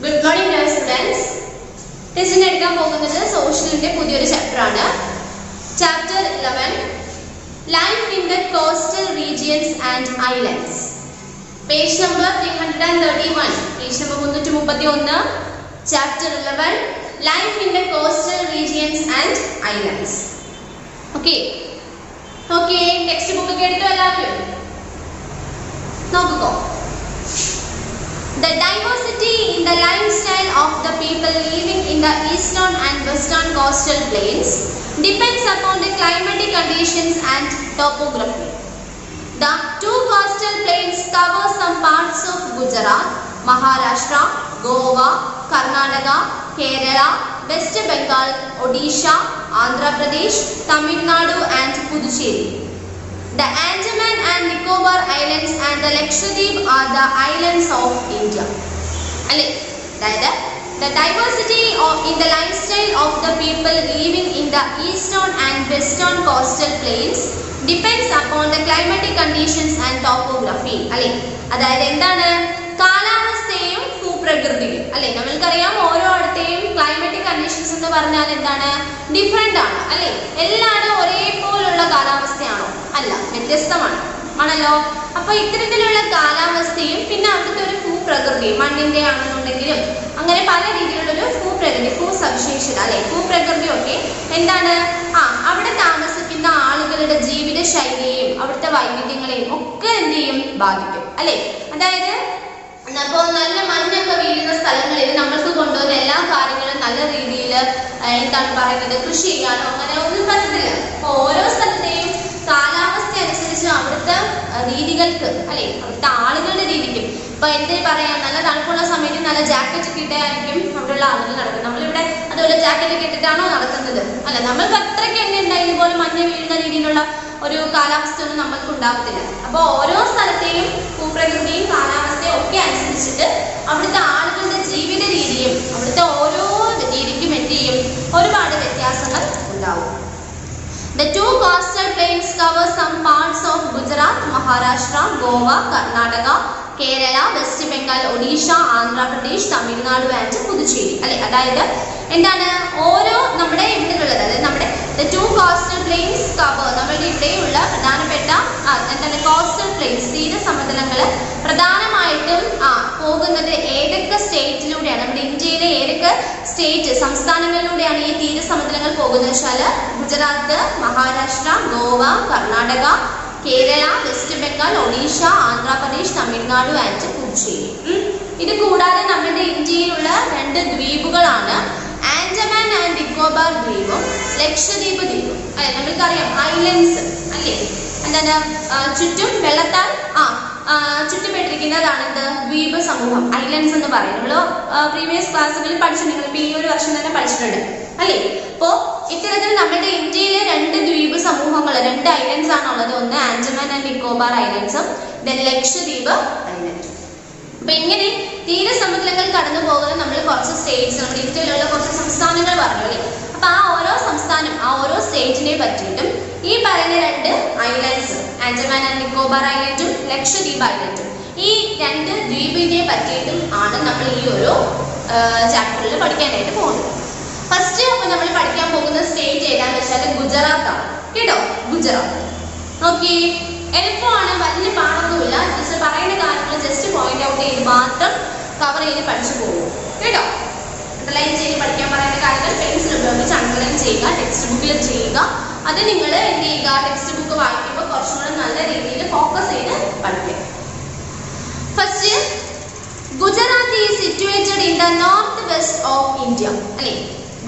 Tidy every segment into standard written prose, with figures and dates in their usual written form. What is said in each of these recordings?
Good morning dear students. ടെസ്റ്റിന് എടുക്കാൻ പോകുന്നത് സോഷ്യലിന്റെ പുതിയൊരു ചാപ്റ്റർ ആണ്. Chapter 11 life in the coastal regions and islands. Page number 331. Page number 331. Chapter 11 life in the coastal regions and islands. Okay text book ഒക്കെ എടുത്തു എല്ലാവരും നോക്കുക. The diversity in the lifestyle of the people living in the eastern and western coastal plains depends upon the climatic conditions and topography. The two coastal plains cover some parts of Gujarat, Maharashtra, Goa, Karnataka, Kerala, West Bengal, Odisha, Andhra Pradesh, Tamil Nadu and Puducherry. The Andaman and Nicobar Islands and the Lakshadweep are the islands of India. The diversity in the lifestyle of the people living in the eastern and western coastal plains depends upon the climatic conditions and topography. അതായത് എന്താണ് കാലാവസ്ഥയും ഭൂപ്രകൃതിയും അല്ലെ. നമ്മൾക്കറിയാം ഓരോ അടുത്തെയും climatic conditions എന്ന് പറഞ്ഞാൽ എന്താണ് ഡിഫറെന്റ് ആണ് അല്ലെ. എല്ലായിടും ഒരേപോലുള്ള കാലാവസ്ഥയാണോ? അല്ല, വ്യത്യസ്തമാണ് ആണല്ലോ. അപ്പൊ ഇത്തരത്തിലുള്ള കാലാവസ്ഥയും പിന്നെ അവിടുത്തെ ഒരു ഭൂപ്രകൃതിയും മണ്ണിന്റെ ആണെന്നുണ്ടെങ്കിലും അങ്ങനെ പല രീതിയിലുള്ള ഒരു ഭൂപ്രകൃതി ഭൂസവിശേഷത അല്ലെ ഭൂപ്രകൃതിയൊക്കെ എന്താണ് അവിടെ താമസിക്കുന്ന ആളുകളുടെ ജീവിത ശൈലിയെയും അവിടുത്തെ വൈവിധ്യങ്ങളെയും ഒക്കെ എന്ത് ചെയ്യും ബാധിക്കും അല്ലെ. അതായത് അപ്പോ നല്ല മഞ്ഞൊക്കെ വീഴുന്ന സ്ഥലങ്ങളിൽ നമ്മൾക്ക് കൊണ്ടുവന്ന എല്ലാ കാര്യങ്ങളും നല്ല രീതിയിൽ എന്താണ് പറയുന്നത് കൃഷി ചെയ്യാനോ അങ്ങനെ ഒന്നും പറ്റത്തില്ല. അപ്പൊ ഓരോ സ്ഥലത്തെയും കാലാവസ്ഥ അനുസരിച്ച് അവിടുത്തെ രീതികൾക്ക് അല്ലെ അവിടുത്തെ ആളുകളുടെ രീതിക്കും ഇപ്പൊ എന്ത് പറയാ നല്ല തണുപ്പുള്ള സമയത്ത് നല്ല ജാക്കറ്റ് ഒക്കെ ഇട്ടായിരിക്കും അവിടെയുള്ള ആളുകൾ നടക്കുന്നത്. നമ്മളിവിടെ അതുപോലെ ജാക്കറ്റ് ഒക്കെ ഇട്ടിട്ടാണോ നടക്കുന്നത്? അല്ല, നമ്മൾക്ക് അത്രയ്ക്ക് എന്നെ ഉണ്ടായി ഇതുപോലെ മഞ്ഞ് വീഴുന്ന രീതിയിലുള്ള ഒരു കാലാവസ്ഥ ഒന്നും നമ്മൾക്ക് ഉണ്ടാകത്തില്ല. അപ്പൊ ഓരോ സ്ഥലത്തെയും ഭൂപ്രകൃതിയും കാലാവസ്ഥയും ഒക്കെ അനുസരിച്ചിട്ട് അവിടുത്തെ ആളുകളുടെ ജീവിത രീതിയും അവിടുത്തെ ഓരോ രീതിക്കും എന്ത് ചെയ്യും ഒരുപാട് വ്യത്യാസങ്ങൾ ഉണ്ടാവും. The two coastal plains cover some parts of Gujarat, Maharashtra, Goa, Karnataka, Kerala, West Bengal, Odisha, Andhra Pradesh, Tamil Nadu and Puducherry. അല്ലെ, അതായത് എന്താണ് ഓരോ നമ്മുടെ ഇവിടെയുള്ളത് അതായത് നമ്മുടെ the two coastal plains cover നമ്മുടെ ഇവിടെയുള്ള പ്രധാനപ്പെട്ട എന്താണ് കോസ്റ്റൽ പ്ലെയിൻസ് തീരസമതലങ്ങൾ പ്രധാനമായിട്ടും പോകുന്നത് ഏതൊക്കെ സ്റ്റേറ്റിലൂടെയാണ് നമ്മുടെ ഇന്ത്യയിലെ ഏതൊക്കെ സ്റ്റേറ്റ് സംസ്ഥാനങ്ങളിലൂടെയാണ് ഈ തീരസമതലങ്ങൾ പോകുന്നത് വെച്ചാൽ ഗുജറാത്ത്, മഹാരാഷ്ട്ര, ഗോവ, കർണാടക, കേരള, വെസ്റ്റ് ബംഗാൾ, ഒഡീഷ, ആന്ധ്രാപ്രദേശ്, തമിഴ്നാട് ആൻഡ് പുതുച്ചേരി. ഇത് കൂടാതെ നമ്മുടെ ഇന്ത്യയിലുള്ള രണ്ട് ദ്വീപുകളാണ് ആൻഡമാൻ ആൻഡ് നിക്കോബാർ ദ്വീപും ലക്ഷദ്വീപ് ദ്വീപും. അല്ലെ, നമ്മൾക്കറിയാം ഐലൻഡ്സ് അല്ലേ എന്താണ് ചുറ്റും വെള്ളത്താൽ ചുറ്റപ്പെട്ടിരിക്കുന്നതാണ് എന്ത് ദ്വീപ് സമൂഹം ഐലൻഡ്സ് എന്ന് പറയും. നമ്മൾ പ്രീവിയസ് ക്ലാസ്സുകളിൽ പഠിച്ചിട്ടുണ്ട്. ഇപ്പൊ ഈ ഒരു വർഷം തന്നെ പഠിച്ചിട്ടുണ്ട് അല്ലേ. അപ്പോ ഇത്തരത്തിൽ നമ്മുടെ ഇന്ത്യയിലെ രണ്ട് ദ്വീപ് സമൂഹങ്ങൾ രണ്ട് ഐലൻഡ്സ് ആണുള്ളത്. ഒന്ന് ആൻഡമാൻ ആൻഡ് നിക്കോബാർ ഐലൻഡ്സും ലക്ഷദ്വീപ് ഐലൻഡ്സും. അപ്പൊ ഇങ്ങനെ തീരസമുദ്രങ്ങൾ കടന്നു പോകുന്ന നമ്മൾ കുറച്ച് സ്റ്റേറ്റ്സ് നമ്മുടെ ഇന്ത്യയിലുള്ള കുറച്ച് സംസ്ഥാനങ്ങൾ പറഞ്ഞു അല്ലേ. അപ്പൊ ആ ഓരോ സംസ്ഥാനം ആ ഓരോ സ്റ്റേറ്റിനെ പറ്റിയിട്ടും ഈ പറയുന്ന രണ്ട് ഐലൻഡ്സ് ആൻഡമാൻ ആൻഡ് നിക്കോബാർ ഐലൻഡും ലക്ഷദ്വീപ് ഐലൻഡും ഈ രണ്ട് ദ്വീപിനെ പറ്റിയിട്ടും ആണ് നമ്മൾ ഈ ഒരു ചാപ്റ്ററിൽ പഠിക്കാനായിട്ട് പോകുന്നത്. ഫസ്റ്റ് അപ്പൊ നമ്മൾ പഠിക്കാൻ പോകുന്ന സ്റ്റേറ്റ് ഏതാന്ന് വെച്ചാൽ ഗുജറാത്ത് ആണ് കേട്ടോ. ഗുജറാത്ത് നോക്കി എളുപ്പമാണ്, വലിയ പാടൊന്നുമില്ല. ജസ്റ്റ് പറയുന്ന കാര്യങ്ങൾ ജസ്റ്റ് പോയിന്റ് ഔട്ട് ചെയ്ത് മാത്രം കവർ ചെയ്ത് പഠിച്ചു പോകും കേട്ടോ. അണ്ടർലൈൻ ചെയ്ത് പഠിക്കാൻ പറയുന്ന കാര്യങ്ങൾ പെൻസിൽ ഉപയോഗിച്ച് അണ്ടർലൈൻ ചെയ്യുക, ടെക്സ്റ്റ് ബുക്കിൽ ചെയ്യുക. അത് നിങ്ങൾ എന്ത് ചെയ്യുക ടെക്സ്റ്റ് ബുക്ക് വായിക്കുമ്പോൾ കുറച്ചും കൂടെ നല്ല രീതിയിൽ ഫോക്കസ് ചെയ്ത് പഠിക്കുക. First Gujarat is situated in the north west of India അല്ലെ.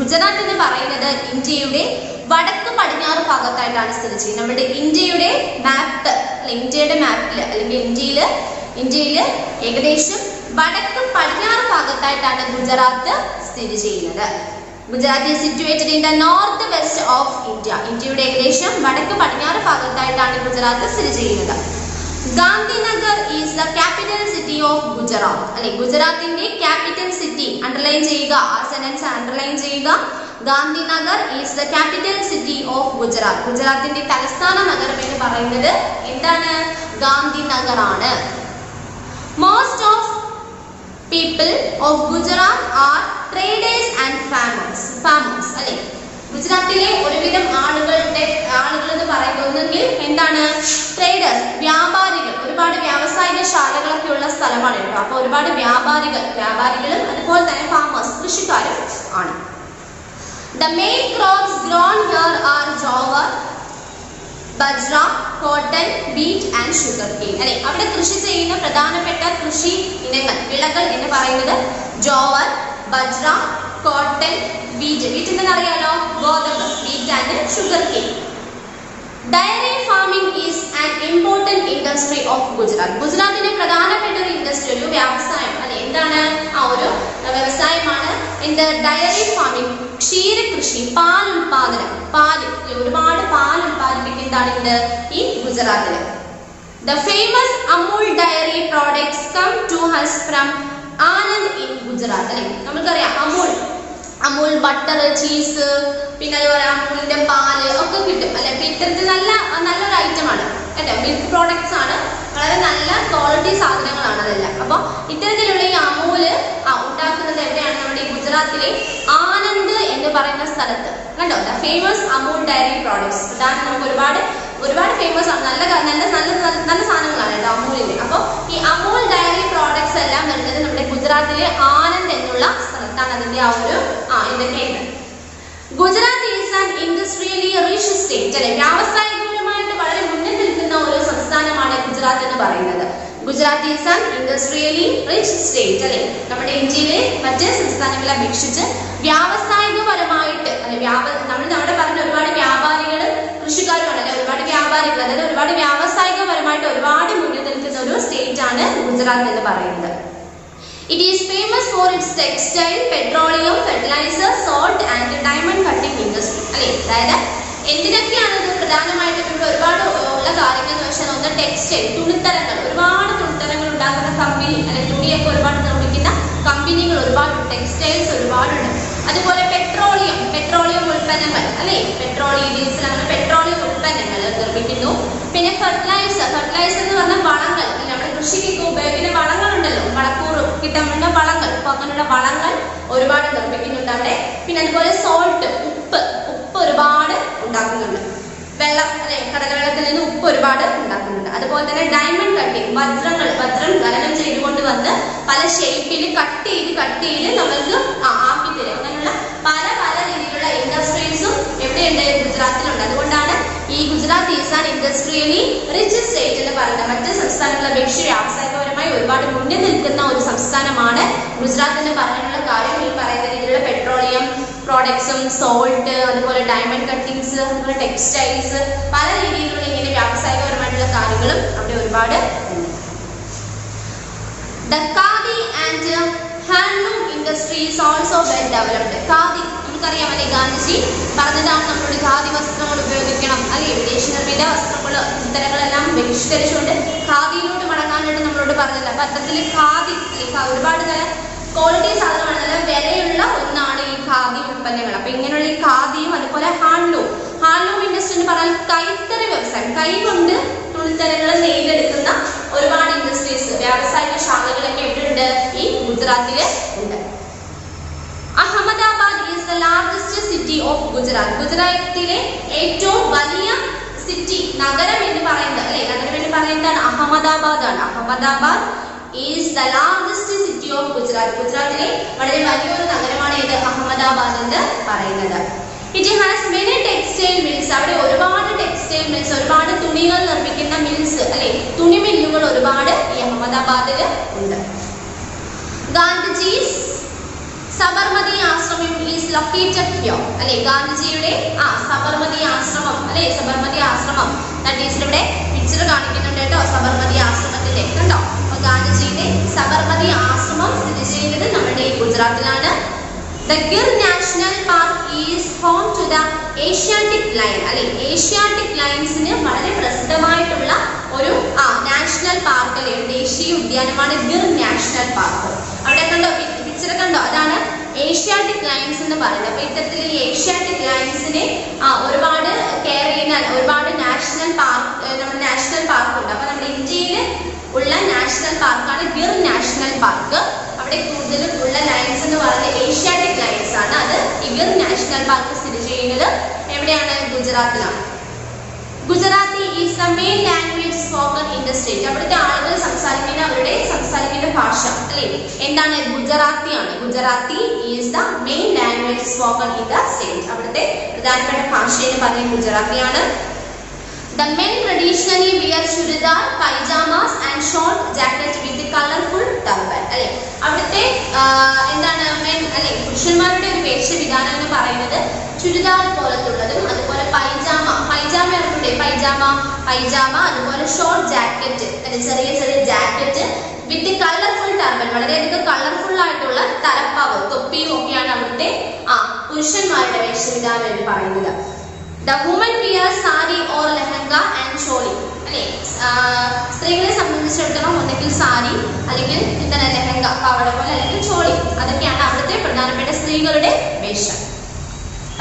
ഗുജറാത്ത് എന്ന് പറയുന്നത് ഇന്ത്യയുടെ വടക്ക് പടിഞ്ഞാറ് ഭാഗത്തായിട്ടാണ് സ്ഥിതി ചെയ്യുന്നത്. നമ്മുടെ ഇന്ത്യയുടെ മാപ്പ് അല്ലെ ഇന്ത്യയുടെ മാപ്പിൽ അല്ലെങ്കിൽ ഇന്ത്യയിൽ ഏകദേശം വടക്ക് പടിഞ്ഞാറ് ഭാഗത്തായിട്ടാണ് ഗുജറാത്ത് സ്ഥിതി ചെയ്യുന്നത്. Gujarat is situated in the north west of India. ഇന്ത്യയുടെ ഏകദേശം വടക്ക് പടിഞ്ഞാറ് ഭാഗത്തായിട്ടാണ് ഗുജറാത്ത് സ്ഥിതി ചെയ്യുന്നത്. Gandhinagar is the capital city of Gujarat അല്ലെ. ഗുജറാത്തിന്റെ ക്യാപിറ്റൽ സിറ്റി അണ്ടർലൈൻ ചെയ്യുക, ആ സെന്റൻസ് അണ്ടർലൈൻ ചെയ്യുക. Gandhinagar is the capital city of Gujarat. ഗുജറാത്തിന്റെ തലസ്ഥാന നഗരം എന്ന് പറയുന്നത് എന്താണ്? ഗാന്ധിനഗർ ആണ്. Most of people of Gujarat are traders and farmers അല്ലേ. ഗുജറാത്തിലെ ഒരുവിധം ആളുകൾ എന്ന് പറയുന്നതെങ്കിൽ എന്താണ്? ട്രേഡേഴ്സ്, വ്യാപാരികൾ. ഒരുപാട് വ്യാവസായിക ശാലകളൊക്കെ ഉള്ള സ്ഥലമാണ് കേട്ടോ. അപ്പോൾ ഒരുപാട് വ്യാപാരികളും അതുപോലെ തന്നെ ഫാമേഴ്സ്, കൃഷിക്കാരും ആണ്. The main crops grown here are jowar, bajra, cotton, wheat and sugarcane. അല്ലെ, അവിടെ കൃഷി ചെയ്യുന്ന പ്രധാനപ്പെട്ട കൃഷി ഇനങ്ങൾ, വിളകൾ എന്ന് പറയുന്നത് jowar, bajra, cotton, wheat. Wheat എന്താണെന്ന് അറിയാലോ? ഗോതമ്പ്. Wheat and sugarcane. Dairy farming is an important industry of Gujarat. ഗുജറാത്തിലെ പ്രധാനപ്പെട്ട ഒരു ഇൻഡസ്ട്രി, ഒരു വ്യവസായം. അല്ലെ, എന്താണ്? ഒരു വ്യവസായമാണ് എന്ത്? ഡയറി ഫാമിംഗ്, ക്ഷീരകൃഷി, പാൽ ഉൽപാദനം. ഒരുപാട് പാൽ ഉൽപാദിപ്പിക്കുന്നതാണ് ഇത് ഈ ഗുജറാത്തില്. The famous Amul dairy products come to us from Anand in Gujarat. അല്ലെ, നമുക്കറിയാം അമൂൽ ബട്ടർ, ചീസ്, പിന്നെ അതുപോലെ അമൂലിന്റെ പാല് ഒക്കെ കിട്ടും അല്ലെ. ഇത്തരത്തിൽ നല്ലൊരു ഐറ്റമാണ് അല്ലെ. മിൽക്ക് പ്രോഡക്ട്സ് ആണ്, വളരെ നല്ല ക്വാളിറ്റി സാധനങ്ങളാണ് അതെല്ലാം. അപ്പോൾ ഇത്തരത്തിലുള്ള ഈ അമൂല് ഉണ്ടാക്കുന്നത് എവിടെയാണ്? നമ്മുടെ ഈ ഗുജറാത്തിലെ ആനന്ദ് എന്ന് പറയുന്ന സ്ഥലത്ത്. കണ്ടോ, the famous Amul diary products. ഇതാണ് നമുക്ക് ഒരുപാട് ഫേമസ് ആണ്. നല്ല സാധനങ്ങളാണ് കേട്ടോ അമൂലിന്റെ. അപ്പോൾ ഈ അമൂൽ ഡയറി പ്രോഡക്ട്സ് എല്ലാം വരുന്നത് നമ്മുടെ ഗുജറാത്തിലെ ആനന്ദ് എന്നുള്ള സ്ഥലത്താണ്. അതിന്റെ ഇതിന്റെ കേന്ദ്രം. Gujarat is an industrially rich state അല്ലെ. വ്യാവസായികപരമായിട്ട് വളരെ മുന്നിൽ നിൽക്കുന്ന ഒരു സംസ്ഥാനമാണ് ഗുജറാത്ത് എന്ന് പറയുന്നത്. Gujarat is an industrially rich state അല്ലെ. നമ്മുടെ ഇന്ത്യയിലെ മറ്റ് സംസ്ഥാനങ്ങളെ അപേക്ഷിച്ച് വ്യാവസായികപരമായിട്ട് അല്ലെ, നമ്മുടെ പറഞ്ഞ ഒരുപാട് വ്യാപാരികളും കൃഷിക്കാരുമാണ് അല്ലെ. ഒരുപാട് വ്യാപാരികൾ, അതായത് ഒരുപാട് വ്യാവസായികപരമായിട്ട് ഒരുപാട് മുന്നിൽ നിൽക്കുന്ന ഒരു സ്റ്റേറ്റ് ആണ് ഗുജറാത്ത് എന്ന് പറയുന്നത്. It is famous for its textile, petroleum, fertilizer, salt and diamond cutting industry. അല്ലെ, അതായത് എന്തിനൊക്കെയാണ് ഇത് പ്രധാനമായിട്ടും ഇവിടെ ഒരുപാട് ഉള്ള കാര്യങ്ങൾ എന്ന് വെച്ചാൽ, ഒന്ന് ടെക്സ്റ്റൈൽ, തുണിത്തരങ്ങൾ. ഒരുപാട് തുണിത്തരങ്ങൾ ഉണ്ടാക്കുന്ന കമ്പനി അല്ലെ, തുണിയൊക്കെ ഒരുപാട് നിർമ്മിക്കുന്ന കമ്പനികൾ ഒരുപാട്, ടെക്സ്റ്റൈൽസ് ഒരുപാടുണ്ട്. അതുപോലെ പെട്രോളിയം ഉൽപ്പന്നങ്ങൾ അല്ലെ, ഡീസൽ, അങ്ങനെ പെട്രോളിയം ഉൽപ്പന്നങ്ങൾ നിർമ്മിക്കുന്നു. പിന്നെ ഫെർട്ടിലൈസർ എന്ന് പറഞ്ഞാൽ വളങ്ങൾ, നമ്മുടെ കൃഷിക്ക് ഉപയോഗിക്കുന്ന വളങ്ങളുണ്ടല്ലോ, വളക്കൂറ് കിട്ടാൻ വേണ്ട വളങ്ങൾ. അപ്പൊ അങ്ങനെയുള്ള വളങ്ങൾ ഒരുപാട് നിർമ്മിക്കുന്നുണ്ട് അവിടെ. പിന്നെ അതുപോലെ സോൾട്ട്, ഉപ്പ് ഒരുപാട് ഉണ്ടാക്കുന്നുണ്ട്. വെള്ളം അല്ലെ, കടലവെള്ളത്തിൽ നിന്ന് ഉപ്പ് ഒരുപാട് ഉണ്ടാക്കുന്നുണ്ട്. അതുപോലെ തന്നെ ഡയമണ്ട് കട്ടിങ്, വജ്രം ഖനനം ചെയ്തുകൊണ്ട് വന്ന് പല ഷേപ്പിൽ കട്ട് ചെയ്ത് നമ്മൾക്ക് ആക്കി തരും. അങ്ങനെയുള്ള പല രീതിയിലുള്ള ഇൻഡസ്ട്രീസും എവിടെയുണ്ട്? ഗുജറാത്തിലുണ്ട്. അതുകൊണ്ടാണ് ഈ Gujarat is an industrially rich state എന്ന് പറയുന്നത്. മറ്റ് സംസ്ഥാനങ്ങളെ അപേക്ഷിച്ച് വ്യാവസായികപരമായി ഒരുപാട് മുന്നിൽ നിൽക്കുന്ന ഒരു സംസ്ഥാനമാണ് ഗുജറാത്ത് എന്ന് പറയാനുള്ള കാര്യം. ഈ പറയുന്ന രീതിയിലുള്ള പെട്രോളിയം പ്രോഡക്ട്സും, സോൾട്ട്, അതുപോലെ ഡയമണ്ട് കട്ടിങ്സ്, അതുപോലെ ടെക്സ്റ്റൈൽസ്, പല രീതിയിലുള്ള ഇങ്ങനെ വ്യാവസായികപരമായിട്ടുള്ള കാര്യങ്ങളും അവിടെ ഒരുപാട് ഉണ്ട്. The khadi and handloom industry is also well developed. Khadi നമുക്കറിയാം അല്ലെ, ഗാന്ധിജി പറഞ്ഞതാണ് നമ്മളോട് ഖാദി വസ്ത്രങ്ങൾ ഉപയോഗിക്കണം അല്ലെ. വിദേശ നിർമ്മിത ഇത്തരങ്ങളെല്ലാം ബഹിഷ്കരിച്ചുകൊണ്ട് ഖാദിയിലോട്ട് മടങ്ങാനായിട്ട് നമ്മളോട് പറഞ്ഞില്ല. അപ്പൊ അത്തരത്തിൽ ഖാദി ഒരുപാട് നല്ല ക്വാളിറ്റി സാധനമാണ്, നല്ല വിലയുള്ള ഒന്നാണ് ഈ ഖാദി ഉൽപ്പന്നങ്ങൾ. അപ്പൊ ഇങ്ങനെയുള്ള ഈ ഖാദിയും അതുപോലെ ഹാൻഡ്ലൂം ഇൻഡസ്ട്രി എന്ന് പറഞ്ഞാൽ കൈത്തറി വ്യവസായം, കൈ കൊണ്ട് തുണിത്തരങ്ങൾ നെയ്തെടുക്കുന്ന ഒരുപാട് ഇൻഡസ്ട്രീസ്, വ്യാവസായിക ശാലകളൊക്കെ എവിടെയുണ്ട്? ഈ ഗുജറാത്തില് ഉണ്ട്. Ahmedabad is the largest city of Gujarat. ഗുജറാത്തിലെ ഏറ്റവും വലിയ സിറ്റി, നഗരം എന്ന് പറയുന്നത് അല്ലെ, നഗരം എന്ന് പറയുന്നതാണ് അഹമ്മദാബാദ് ആണ്. Ahmedabad is the largest city of Gujarat. ഗുജറാത്തിലെ വളരെ വലിയൊരു നഗരമാണ് ഇത് അഹമ്മദാബാദ് എന്ന് പറയുന്നത്. It has many textile mills. അവിടെ ഒരുപാട് ടെക്സ്റ്റൈൽ മിൽസ്, ഒരുപാട് തുണികൾ നിർമ്മിക്കുന്ന മിൽസ് അല്ലെ, തുണി മില്ലുകൾ ഒരുപാട് ഈ അഹമ്മദാബാദിൽ ഉണ്ട്. ഗാന്ധിജീസ് സബർമതി ആശ്രമം ഈസ് ലൊക്കേറ്റഡ് ഹിയർ അല്ലെ. ഗാന്ധിജിയുടെ സബർമതി ആശ്രമം അല്ലെ, സബർമതി ആശ്രമം ഇവിടെ പിക്ചർ കാണിക്കുന്നുണ്ട് കേട്ടോ. സബർമതി ആശ്രമത്തിന്റെ കണ്ടോ. അപ്പൊ ഗാന്ധിജിയുടെ സബർമതി ആശ്രമം സ്ഥിതി ചെയ്യുന്നത് നമ്മുടെ ഈ ഗുജറാത്തിലാണ്. The Gir National Park is home to the Asiatic lion അല്ലെ. ഏഷ്യാറ്റിക് ലയൺസിന് വളരെ പ്രസിദ്ധമായിട്ടുള്ള ഒരു നാഷണൽ പാർക്ക് അല്ലെ, ദേശീയ ഉദ്യാനമാണ് ഗിർ നാഷണൽ പാർക്ക്. അവിടെ കണ്ടോ, പിക്ചർ കണ്ടോ, അതാണ് ഏഷ്യാറ്റിക് ലയൺസ് എന്ന് പറയുന്നത്. അപ്പൊ ഇത്തരത്തിൽ ഈ ഏഷ്യാറ്റിക് ലയൺസിനെ ഒരുപാട് കെയർ ചെയ്യുന്ന ഒരുപാട് നാഷണൽ പാർക്ക് ഉണ്ട്. അപ്പൊ നമ്മുടെ ഇന്ത്യയിൽ ഉള്ള നാഷണൽ പാർക്കാണ് ഗിർ നാഷണൽ പാർക്ക്. അവിടെ കൂടുതലും ഉള്ള ലയൺസ് എന്ന് പറയുന്നത് ഏഷ്യാറ്റിക് ലയൺസ് ആണ്. അത് ഗിർ നാഷണൽ പാർക്ക് സ്ഥിതി ചെയ്യുന്നത് എവിടെയാണ്? ഗുജറാത്തിലാണ്. Gujarati is the main language spoken in the state. അവിടുത്തെ ആളുകൾ സംസാരിക്കുന്ന ഭാഷ അല്ലേ എന്താണ്? ഗുജറാത്തിയാണ്. Gujarati is the main language spoken in the state. അവിടുത്തെ പ്രധാനപ്പെട്ട ഭാഷ എന്ന് പറയുന്നത് ഗുജറാത്തിയാണ്. The men traditionally wear chudidar, pajamas and short jacket with colorful turban. അല്ലേ അവിടുത്തെ എന്താണ് men അല്ലേ പുരുഷന്മാരുടെ ഒരു വേഷവിധാനം എന്ന് പറയുന്നത് ചുരിദാർ പോലത്തുള്ളതും അതുപോലെ പൈജാമ അതുപോലെ ഷോർട്ട് ജാക്കറ്റ് അല്ലെ ചെറിയ ജാക്കറ്റ് വിത്ത് കളർഫുൾ ടർബൻ വളരെയധികം കളർഫുൾ ആയിട്ടുള്ള തലപ്പാവ് തൊപ്പിയും ഒക്കെയാണ് അവിടുത്തെ പുരുഷന്മാരുടെ വേഷവിധാനം എന്ന് പറയുന്നത്. The women wear sari or lehenga and choli. അല്ലേ സ്ത്രീകളെ സംബന്ധിച്ചിടത്തോളം ഒന്നെങ്കിൽ സാരി അല്ലെങ്കിൽ എന്താണ് ലെഹങ്ക പാവാട പോലെ അല്ലെങ്കിൽ ചോളി അതൊക്കെയാണ് അവിടുത്തെ പ്രധാനപ്പെട്ട സ്ത്രീകളുടെ വേഷം.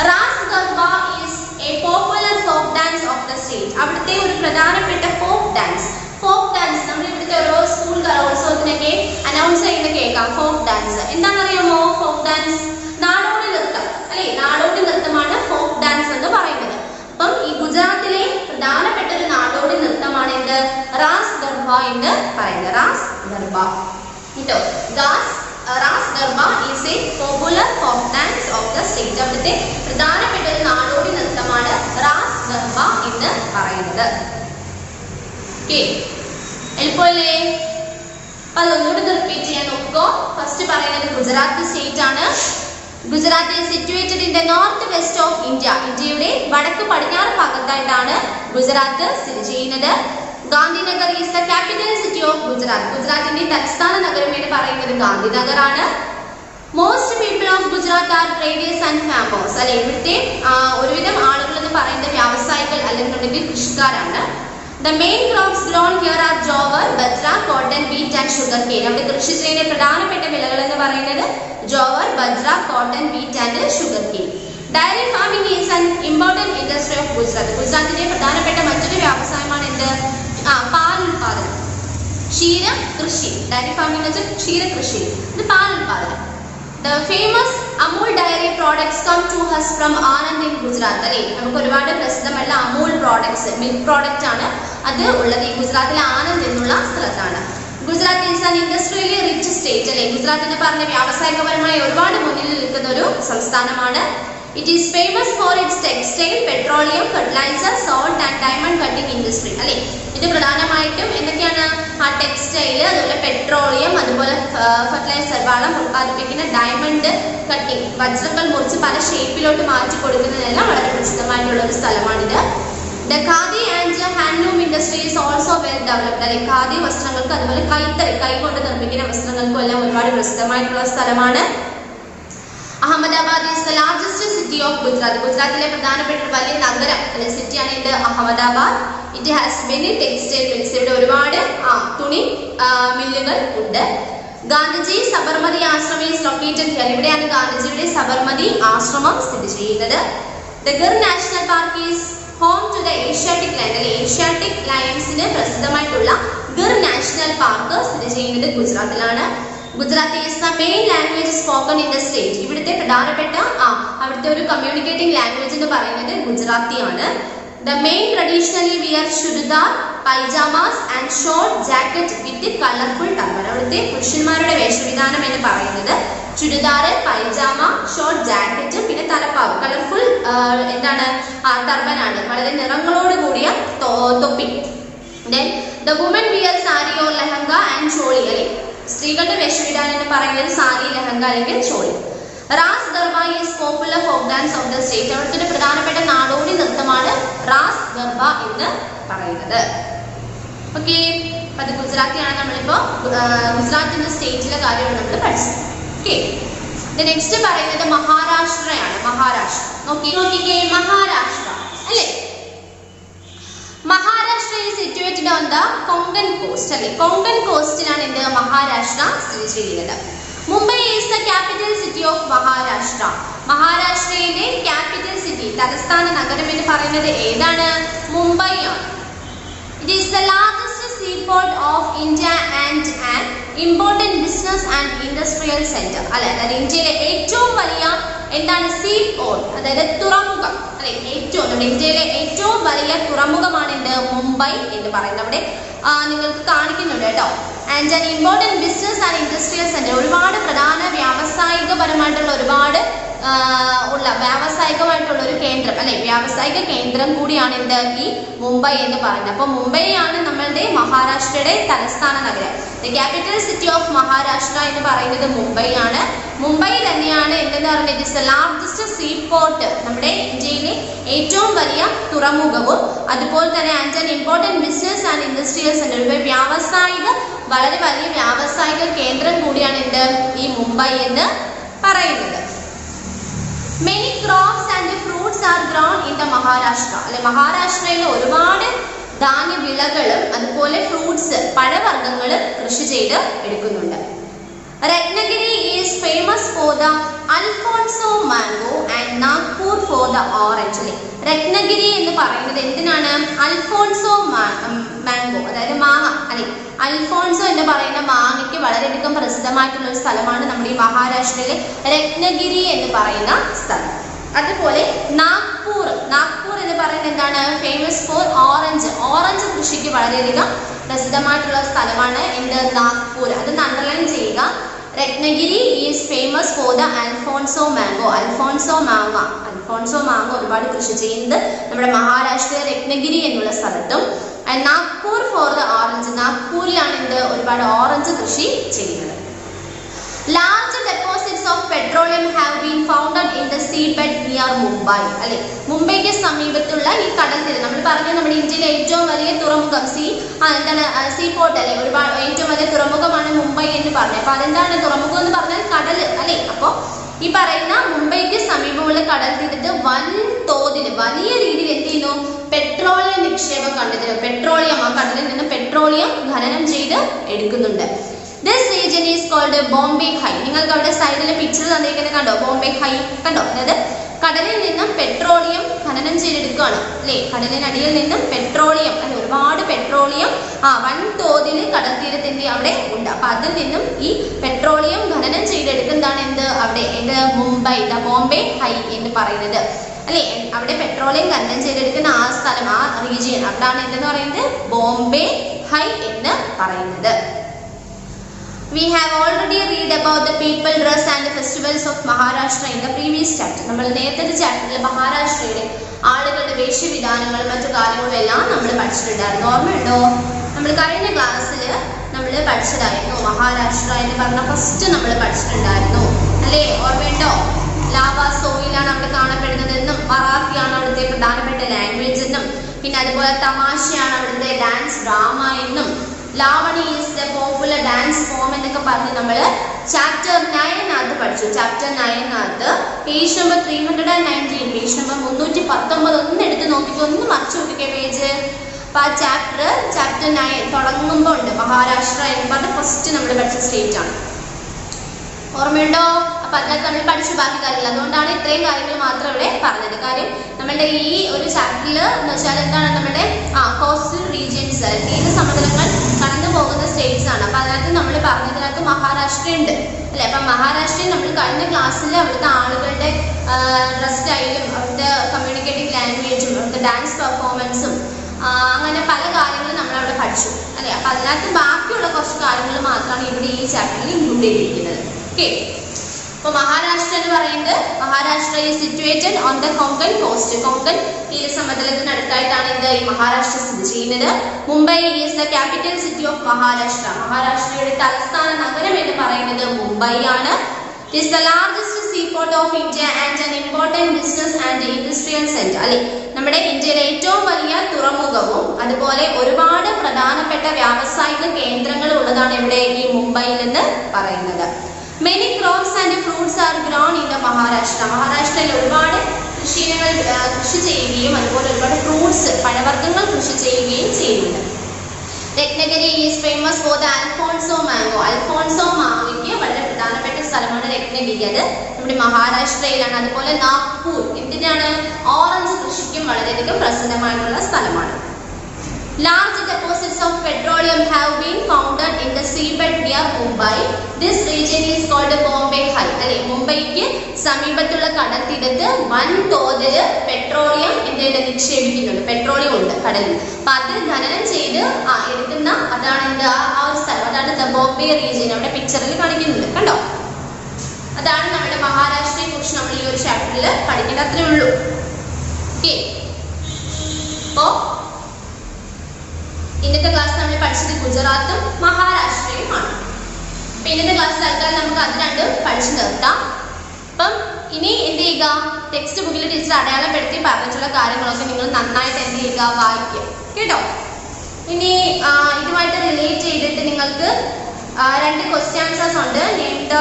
Raas Garba is a popular folk dance of the state. അവിടുത്തെ ഒരു പ്രധാനപ്പെട്ട ഫോക്ക് ഡാൻസ് നമ്മൾ ഇവിടുത്തെ ഓരോ സ്കൂൾ കലോത്സവത്തിനൊക്കെ അനൗൺസ് ചെയ്യുന്ന കേൾക്കാം. ഫോക്ക് ഡാൻസ് എന്താണെന്നറിയാമോ? ഫോക്ക് ഡാൻസ് നാടോടി നൃത്തം അല്ലെ നാടോടി നൃത്തമാണ് ഫോക്ക് ഡാൻസ് എന്ന് പറയുന്നത്. അപ്പം ഈ ഗുജറാത്തിലെ പ്രധാനപ്പെട്ട ഒരു നാടോടി നൃത്തമാണ് എന്ത്? റാസ് ഗർബ എന്ന് പറയുന്നത്. റാസ് ഗർബ കേട്ടോ. Raas Garba is a popular folk dance of the state. അവിടുത്തെ പ്രധാനപ്പെട്ട ഒരു നാടോടി നൃത്തമാണ് റാസ് ഗർബ എന്ന് പറയുന്നത്. എളുപ്പമല്ലേ? അപ്പൊ അതൊന്നുകൂടി റിപ്പീറ്റ് ചെയ്യാൻ നോക്കോ. ഫസ്റ്റ് പറയുന്നത് ഗുജറാത്ത് സ്റ്റേറ്റ് ആണ്. Gujarat is situated in the north west of India. ഇന്ത്യയുടെ വടക്ക് പടിഞ്ഞാറ് ഭാഗത്തായിട്ടാണ് ഗുജറാത്ത് സ്ഥിതി ചെയ്യുന്നത്. Gandhinagar is the capital city of Gujarat. ഗുജറാത്തിന്റെ തലസ്ഥാന നഗരം എന്ന് പറയുന്നത് ഗാന്ധിനഗർ ആണ്. Most people of Gujarat are traders and farmers. അല്ലെ ഇവിടുത്തെ ഒരുവിധം ആളുകൾ എന്ന് പറയുന്നത് വ്യാവസായികൾ അല്ലെങ്കിൽ കൃഷിക്കാരാണ്. The main crops grown here are jowar, bajra, cotton, wheat and sugarcane. അവിടെ കൃഷി ചെയ്യുന്ന പ്രധാനപ്പെട്ട വിളകൾ എന്ന് പറയുന്നത് jowar, bajra, cotton, wheat and sugarcane. Dairy farming is an important industry of Gujarat. ഗുജറാത്തിലെ പ്രധാനപ്പെട്ട മറ്റൊരു വ്യവസായമാണ് എന്ത്? പാൽ ഉൽപാദനം. ക്ഷീരകൃഷി. ഡയറി ഫാമിംഗ് എന്ന് വെച്ചാൽ ക്ഷീരകൃഷി. ഇത് പാൽ ഉൽപാദനം. The famous Amul dairy products come to us from Anand in Gujarat. അല്ലേ നമുക്ക് ഒരുപാട് പ്രസിദ്ധമല്ല അമൂൽ പ്രോഡക്ട്സ് മിൽക്ക് പ്രോഡക്റ്റ് ആണ് അത് ഉള്ളത് ഈ ഗുജറാത്തിലെ ആനന്ദ് എന്നുള്ള സ്ഥലത്താണ്. Gujarat is an industrially rich state. അല്ലേ ഗുജറാത്ത് എന്ന് പറഞ്ഞ വ്യാവസായികപരമായി ഒരുപാട് മുന്നിൽ നിൽക്കുന്ന ഒരു സംസ്ഥാനമാണ്. It is famous for its textile, petroleum, fertilizer, salt and diamond cutting industry. അല്ലേ ഇത് പ്രധാനമായിട്ടും എന്തൊക്കെയാണ്? ടെക്സ്റ്റൈൽ, അതുപോലെ പെട്രോളിയം, അതുപോലെ ഫെർട്ടിലൈസർ വളം ഉത്പാദിപ്പിക്കുന്ന ഡയമണ്ട് കട്ടിങ് വജ്രങ്ങൾ മുറിച്ച് പല ഷേപ്പിലോട്ട് മാറ്റി കൊടുക്കുന്നതെല്ലാം വളരെ പ്രസിദ്ധമായിട്ടുള്ള ഒരു സ്ഥലമാണിത്. The khadi and handloom industry is also well developed. അല്ലെ ഖാദി വസ്ത്രങ്ങൾക്ക് അതുപോലെ കൈത്തറി കൈകൊണ്ട് നിർമ്മിക്കുന്ന വസ്ത്രങ്ങൾക്കും എല്ലാം ഒരുപാട് പ്രസിദ്ധമായിട്ടുള്ള സ്ഥലമാണ്. Ahmedabad is the largest city of Gujarat. ഗുജറാത്തിലെ പ്രധാനപ്പെട്ട ഒരു വലിയ നഗരം അല്ലെ സിറ്റിയാണ് ഇത് Ahmedabad. It has many textile mills. ഇവിടെ ഒരുപാട് തുണി മില്ലുകൾ ഉണ്ട്. ഗാന്ധിജി സബർമതി ആശ്രമം is located here. ഇവിടെയാണ് ഗാന്ധിജിയുടെ സബർമതി ആശ്രമം സ്ഥിതി ചെയ്യുന്നത്. The Gir National Park is home to the Asiatic lion. അല്ലെ ഏഷ്യാറ്റിക് ലയൺസിന് പ്രസിദ്ധമായിട്ടുള്ള ഗിർ നാഷണൽ പാർക്ക് സ്ഥിതി ചെയ്യുന്നത് ഗുജറാത്തിലാണ്. Gujarati is the main language spoken in the state. ഇവിടുത്തെ പ്രധാനപ്പെട്ട അവിടുത്തെ ഒരു കമ്മ്യൂണിക്കേറ്റിംഗ് ലാംഗ്വേജ് എന്ന് പറയുന്നത് ഗുജറാത്തിയാണ്. The men traditionally wear chudidar, pajamas and short jacket with colorful turban. അവിടുത്തെ പുരുഷന്മാരുടെ വേഷവിധാനം എന്ന് പറയുന്നത് ചുരിദാർ, പൈജാമ, ഷോർട്ട് ജാക്കറ്റ്, പിന്നെ തലപ്പാവ് കളർഫുൾ എന്താണ് ടർബൻ ആണ് വളരെ നിറങ്ങളോട് കൂടിയ തൊപ്പി. Then the women wear sari or lehenga and choli. അല്ലെ സ്ത്രീകളുടെ വേഷവിധാനം എന്ന് പറയുന്നത് സാരി, ലെഹങ്ക അല്ലെങ്കിൽ choli. Raas Garba is popular folk dance of the state. അവിടുത്തെ പ്രധാനപ്പെട്ട നാടോടി നൃത്തമാണ് റാസ് ഗർബ എന്ന് പറയുന്നത്. ഓക്കെ അത് ഗുജറാത്തിയാണ്. നമ്മളിപ്പോ ഗുജറാത്ത് എന്ന സ്റ്റേറ്റിലെ കാര്യമാണ് നമ്മൾ പഠിച്ചത്. ഓക്കെ നെക്സ്റ്റ് പറയുന്നത് മഹാരാഷ്ട്രയാണ്. മഹാരാഷ്ട്ര നോക്കിക്കേ മഹാരാഷ്ട്ര അല്ലേ Maharashtra is situated on the Konkan coast. അല്ലേ കൊങ്കൺ കോസ്റ്റിലാണ് എന്ത് മഹാരാഷ്ട്ര സ്ഥിതി ചെയ്യുന്നത്. Mumbai is the capital city of Maharashtra. മഹാരാഷ്ട്രയിലെ ക്യാപിറ്റൽ സിറ്റി തലസ്ഥാന നഗരം എന്ന് പറയുന്നത് ഏതാണ്? മുംബൈ ആണ്. It is the largest seaport of India and an important business and industrial centre അല്ലെ. അതായത് ഇന്ത്യയിലെ ഏറ്റവും വലിയ എന്താണ് സീ പോർട്ട്, അതായത് തുറമുഖം അല്ലെ. നമ്മുടെ ഇന്ത്യയിലെ ഏറ്റവും വലിയ തുറമുഖമാണ് എന്ത് മുംബൈ എന്ന് പറയുന്നത്. അവിടെ നിങ്ങൾക്ക് കാണിക്കുന്നുണ്ട് കേട്ടോ. And an important business and industrial centre, ഒരുപാട് പ്രധാന വ്യാവസായികപരമായിട്ടുള്ള ഒരുപാട് വ്യാവസായികമായിട്ടുള്ള ഒരു കേന്ദ്രം അല്ലെ, വ്യാവസായിക കേന്ദ്രം കൂടിയാണ് എന്ത് ഈ മുംബൈ എന്ന് പറയുന്നത്. അപ്പോൾ മുംബൈയാണ് നമ്മളുടെ മഹാരാഷ്ട്രയുടെ തലസ്ഥാന നഗരം. The capital city of Maharashtra എന്ന് പറയുന്നത് മുംബൈ ആണ്. മുംബൈ തന്നെയാണ് എന്തെന്ന് പറയുന്നത് it is the largest see port, നമ്മുടെ ഇന്ത്യയിലെ ഏറ്റവും വലിയ തുറമുഖവും അതുപോലെ തന്നെ and an important business and industrial centre, വളരെ വലിയ വ്യാവസായിക കേന്ദ്രം കൂടിയാണ് എന്ത് ഈ മുംബൈ എന്ന് പറയുന്നത്. Many crops and fruits are grown in the Maharashtra. അല്ലെ, മഹാരാഷ്ട്രയിൽ ഒരുപാട് ധാന്യവിളകളും അതുപോലെ ഫ്രൂട്ട്സ് പഴവർഗ്ഗങ്ങളും കൃഷി ചെയ്ത് എടുക്കുന്നുണ്ട്. Ratnagiri is famous for the Alfonso mango and Nagpur for the orange. Ratnagiri എന്ന് പറയുന്നത് എന്തിനാണ്? അൽഫോൺസോ മാംഗോ, അതായത് മാങ്ങ അല്ലെ. അൽഫോൺസോ എന്ന് പറയുന്ന മാങ്ങയ്ക്ക് വളരെയധികം പ്രസിദ്ധമായിട്ടുള്ള ഒരു സ്ഥലമാണ് നമ്മുടെ ഈ മഹാരാഷ്ട്രയിലെ രത്നഗിരി എന്ന് പറയുന്ന സ്ഥലം. അതുപോലെ നാഗ്പൂർ എന്ന് പറയുന്നത് എന്താണ്? ഫേമസ് ഫോർ ഓറഞ്ച് കൃഷിക്ക് വളരെയധികം പ്രസിദ്ധമായിട്ടുള്ള സ്ഥലമാണ് എന്ത്? നാഗ്പൂർ. അതൊന്ന് അണ്ടർലൈൻ ചെയ്യുക. Ratnagiri is famous for the alphonso mango. Alphonso മാങ്ങ ഒരുപാട് കൃഷി ചെയ്യുന്നത് നമ്മുടെ മഹാരാഷ്ട്ര രത്നഗിരി എന്നുള്ള സ്ഥലത്തും. And Nagpur for the orange, നാഗ്പൂരിലാണ് എന്ത് ഒരുപാട് ഓറഞ്ച് കൃഷി ചെയ്യുന്നത്. Large deposits of petroleum have been found in the seabed near Mumbai. അല്ലെ, മുംബൈക്ക് സമീപത്തുള്ള ഈ കടൽ തീരം, നമ്മൾ പറഞ്ഞു നമ്മുടെ ഇന്ത്യയിലെ ഏറ്റവും വലിയ തുറമുഖം സീ പോർട്ട് അല്ലെ, ഒരുപാട് ഏറ്റവും വലിയ തുറമുഖമാണ് മുംബൈ എന്ന് പറഞ്ഞത്. അപ്പൊ അതെന്താണ് തുറമുഖം എന്ന് പറഞ്ഞാൽ കടൽ അല്ലെ. അപ്പോൾ ഈ പറയുന്ന മുംബൈക്ക് സമീപമുള്ള കടൽ തീരത്ത് വൻതോതിൽ വലിയ രീതിയിൽ എന്ത് ചെയ്യുന്നു? പെട്രോളിയം നിക്ഷേപം കണ്ടെത്തുന്നു. ആ കടലിൽ നിന്ന് പെട്രോളിയം ഖനനം ചെയ്ത് എടുക്കുന്നുണ്ട്. This region is called Bombay High. നിങ്ങൾക്ക് അവിടെ സൈഡിൽ പിക്ചർ തന്നിരിക്കുന്നത് കണ്ടോ? ബോംബെ ഹൈ കണ്ടോ? അതായത് കടലിൽ നിന്നും പെട്രോളിയം ഖനനം ചെയ്തെടുക്കുകയാണ് അല്ലേ. കടലിനടിയിൽ നിന്നും പെട്രോളിയം അല്ലെ, ഒരുപാട് പെട്രോളിയം വൻതോതിൽ കടൽ തീരത്തിന്റെ അവിടെ ഉണ്ട്. അപ്പൊ അതിൽ നിന്നും ഈ പെട്രോളിയം ഖനനം ചെയ്തെടുക്കുന്നതാണ് എന്ത് അവിടെ എന്ത് മുംബൈ, ദ ബോംബെ ഹൈ എന്ന് പറയുന്നത് അല്ലെ. അവിടെ പെട്രോളിയം ഖനനം ചെയ്തെടുക്കുന്ന ആ സ്ഥലം, ആ റീജിയൻ, അവിടാണ് എന്തെന്ന് പറയുന്നത് ബോംബെ ഹൈ എന്ന് പറയുന്നത്. We have already read about the people, dress and the festivals of Maharashtra in the previous chapter. നമ്മൾ നേരത്തെ ചാപ്റ്ററിൽ മഹാരാഷ്ട്രയുടെ ആളുകളുടെ വേഷവിധാനങ്ങളും മറ്റു കാര്യങ്ങളും എല്ലാം നമ്മൾ പഠിച്ചിട്ടുണ്ടായിരുന്നു. ഓർമ്മയുണ്ടോ? നമ്മൾ കഴിഞ്ഞ ക്ലാസ്സിൽ നമ്മൾ പഠിച്ചതായിരുന്നു. മഹാരാഷ്ട്ര എന്ന് പറഞ്ഞ ഫസ്റ്റ് നമ്മൾ പഠിച്ചിട്ടുണ്ടായിരുന്നു അല്ലേ? ഓർമ്മയുണ്ടോ? ലാവാ സോയിലാണ് അവിടെ കാണപ്പെടുന്നതെന്നും മറാത്തിയാണ് അവിടുത്തെ പ്രധാനപ്പെട്ട ലാംഗ്വേജ് എന്നും പിന്നെ അതുപോലെ തമാശയാണ് അവിടുത്തെ ഡാൻസ് ഡ്രാമ എന്നും Lavani is the popular dance form എന്നൊക്കെ പറഞ്ഞ് നമ്മൾ ചാപ്റ്റർ 9 പഠിച്ചു. Chapter 9 page number 319, page number 319 ഒന്ന് എടുത്ത് നോക്കിക്കോ, ഒന്ന് മറിച്ചു നോക്കിക്കേ പേജ്. അപ്പൊ ആ ചാപ്റ്റർ 9 തുടങ്ങുമ്പോൾ ഉണ്ട് മഹാരാഷ്ട്ര എന്ന് പറഞ്ഞ ഫസ്റ്റ് നമ്മൾ പഠിച്ച സ്റ്റേറ്റ് ആണ്. ഓർമ്മയുണ്ടോ? അപ്പൊ അതിനകത്ത് നമ്മൾ പഠിച്ചു ബാക്കി കാര്യങ്ങൾ. അതുകൊണ്ടാണ് ഇത്രയും കാര്യങ്ങൾ മാത്രം ഇവിടെ പറഞ്ഞത്. കാര്യം നമ്മളുടെ ഈ ഒരു ചാപ്റ്ററിൽ എന്ന് വെച്ചാൽ എന്താണ് നമ്മുടെ കോസ്റ്റൽ റീജിയൻസ്, തീര സമതലങ്ങൾ കടന്നു പോകുന്ന സ്റ്റേറ്റ്സ് ആണ്. അപ്പൊ അതിനകത്ത് നമ്മൾ പറഞ്ഞതിനകത്ത് മഹാരാഷ്ട്ര ഉണ്ട് അല്ലെ. അപ്പൊ മഹാരാഷ്ട്രയിൽ നമ്മൾ കഴിഞ്ഞ ക്ലാസ്സിൽ അവിടുത്തെ ആളുകളുടെ ഡ്രസ് സ്റ്റൈലും അവിടുത്തെ കമ്മ്യൂണിക്കേറ്റീവ് ലാംഗ്വേജും അവിടുത്തെ ഡാൻസ് പെർഫോമൻസും അങ്ങനെ പല കാര്യങ്ങളും നമ്മൾ അവിടെ പഠിച്ചു അല്ലെ. അപ്പൊ അതിനകത്ത് ബാക്കിയുള്ള കുറച്ച് കാര്യങ്ങൾ മാത്രമാണ് ഇവിടെ ഈ ചാപ്റ്ററിൽ ഇൻക്ലൂഡ് ചെയ്തിരിക്കുന്നത്. ഓക്കെ, അപ്പോൾ മഹാരാഷ്ട്ര എന്ന് പറയുന്നത് Maharashtra is situated on the Konkan coast. Konkan തീരസമതലത്തിനടുത്തായിട്ടാണ് ഇത് ഈ മഹാരാഷ്ട്ര സ്ഥിതി ചെയ്യുന്നത്. Mumbai is the capital city of Maharashtra. മഹാരാഷ്ട്രയുടെ തലസ്ഥാന നഗരം എന്ന് പറയുന്നത് മുംബൈ ആണ്. It is the largest seaport of India and an important business and industrial center. അല്ലെ, നമ്മുടെ ഇന്ത്യയിലെ ഏറ്റവും വലിയ തുറമുഖവും അതുപോലെ ഒരുപാട് പ്രധാനപ്പെട്ട വ്യാവസായിക കേന്ദ്രങ്ങളും ഉള്ളതാണ് ഇവിടെ ഈ മുംബൈയിൽ എന്ന് പറയുന്നത്. Many crops and fruits are grown in the Maharashtra. മഹാരാഷ്ട്രയിൽ ഒരുപാട് കൃഷിയിനങ്ങൾ കൃഷി ചെയ്യുകയും അതുപോലെ ഒരുപാട് ഫ്രൂട്ട്സ് പഴവർഗ്ഗങ്ങൾ കൃഷി ചെയ്യുകയും ചെയ്യുന്നുണ്ട്. Ratnagiri is famous for the alphonso mango. Alphonso മാങ്ങയ്ക്ക് വളരെ പ്രധാനപ്പെട്ട സ്ഥലമാണ് രത്നഗിരി. അത് നമ്മുടെ മഹാരാഷ്ട്രയിലാണ്. അതുപോലെ നാഗ്പൂർ എന്തിനാണ്? ഓറഞ്ച് കൃഷിക്കും വളരെയധികം പ്രസിദ്ധമായിട്ടുള്ള സ്ഥലമാണ്. Large deposits of petroleum have been founded in the seabed near Mumbai. This region is called Bombay High. അല്ലെ, മുംബൈക്ക് സമീപത്തുള്ള കടൽത്തീരത്ത് വൻതോതിൽ പെട്രോളിയം എന്തുണ്ട് നിക്ഷേപിക്കുന്നുണ്ട്, പെട്രോളിയം ഉണ്ട് കടലിൽ. അപ്പൊ അത് ഖനനം ചെയ്ത് എടുക്കുന്ന അതാണ് എന്താ ആ ഒരു സ്ഥലം, അതാണ് ദ ബോംബെ റീജിയൻ. അവിടെ പിക്ചറിൽ കാണിക്കുന്നുണ്ട്, കണ്ടോ? അതാണ് നമ്മുടെ മഹാരാഷ്ട്രയെ കുറിച്ച് നമ്മൾ ഈ ഒരു ചാപ്റ്ററിൽ പഠിക്കേണ്ട, അത്രേ ഉള്ളൂ. ഓക്കെ, അപ്പോ ഇന്നത്തെ ക്ലാസ് നമ്മൾ പഠിച്ചത് ഗുജറാത്തും മഹാരാഷ്ട്രയുമാണ്. അപ്പൊ ഇന്നത്തെ ക്ലാസ് തൽക്കാലം നമുക്ക് അത് രണ്ടും പഠിച്ചു നിർത്താം. അപ്പം ഇനി എന്ത് ചെയ്യുക, ടെക്സ്റ്റ് ബുക്കിൽ ടീച്ചർ അടയാളപ്പെടുത്തി പറഞ്ഞിട്ടുള്ള കാര്യങ്ങളൊക്കെ നിങ്ങൾ നന്നായിട്ട് എന്ത് ചെയ്യുക, വായിക്കുക കേട്ടോ. ഇനി ഇതുമായിട്ട് റിലേറ്റ് ചെയ്തിട്ട് നിങ്ങൾക്ക് രണ്ട് ക്വസ്റ്റ്യൻ ആൻസേഴ്സ് ഉണ്ട്. Name the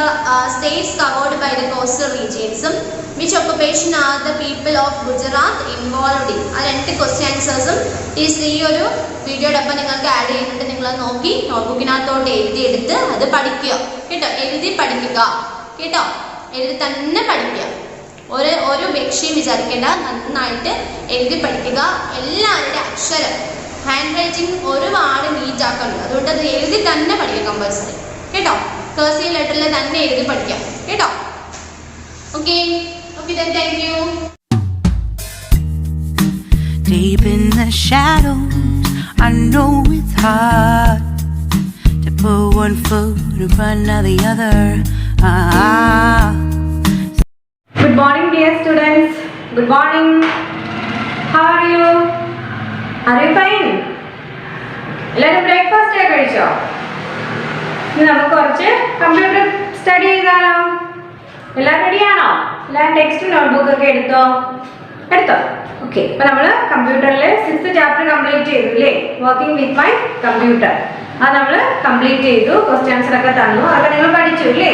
states covered by the coastal റീജിയൻസും which occupation are the people of Gujarat involved in. ആ രണ്ട് ക്വസ്റ്റ്യൻ ആൻസേഴ്സും ടീച്ചർ ഈ ഒരു വീഡിയോടൊപ്പം നിങ്ങൾക്ക് ആഡ് ചെയ്യുന്നുണ്ട്. നിങ്ങൾ നോക്കി നോട്ട്ബുക്കിനകത്തോട്ട് എഴുതിയെടുത്ത് അത് പഠിക്കുക കേട്ടോ. എഴുതി പഠിക്കുക കേട്ടോ, എഴുതി തന്നെ പഠിക്കുക. ഒരു ലക്ഷ്യം വിചാരിക്കേണ്ട, നന്നായിട്ട് എഴുതി പഠിക്കുക. എല്ലാവരുടെ അക്ഷരം ഹാൻഡ് റൈറ്റിംഗ് ഒരുപാട് നീറ്റ് ആക്കുന്നുണ്ട്, അതുകൊണ്ട് അത് എഴുതി തന്നെ പഠിക്കുക കമ്പൽസറി കേട്ടോ. കർസീവ് ലെറ്ററിൽ തന്നെ എഴുതി പഠിക്കാം കേട്ടോ. Okay okay, then thank you. Deep in the shadows, I know it's hard to put one foot in front of the other. Good morning, dear students. Good morning. How are you? Are you fine? എല്ലാവരും breakfast ഒക്കെ കഴിച്ചോ? ഇനി നമുക്ക് കുറച്ച് computer study ചെയ്താലോ? എല്ലാവരും റെഡിയാണോ? എല്ലാവരും ടെക്സ്റ്റ് നോട്ട്ബുക്ക് ഒക്കെ എടുത്തോ? ഓക്കെ, ഇപ്പൊ നമ്മൾ കമ്പ്യൂട്ടറിൽ 6th ചാപ്റ്റർ കംപ്ലീറ്റ് ചെയ്തു അല്ലേ? Working with my computer. അത് നമ്മൾ കംപ്ലീറ്റ് ചെയ്തു. ക്വസ്റ്റ്യൻ ആൻസർ ഒക്കെ തന്നു, അതൊക്കെ നിങ്ങൾ പഠിച്ചു അല്ലേ?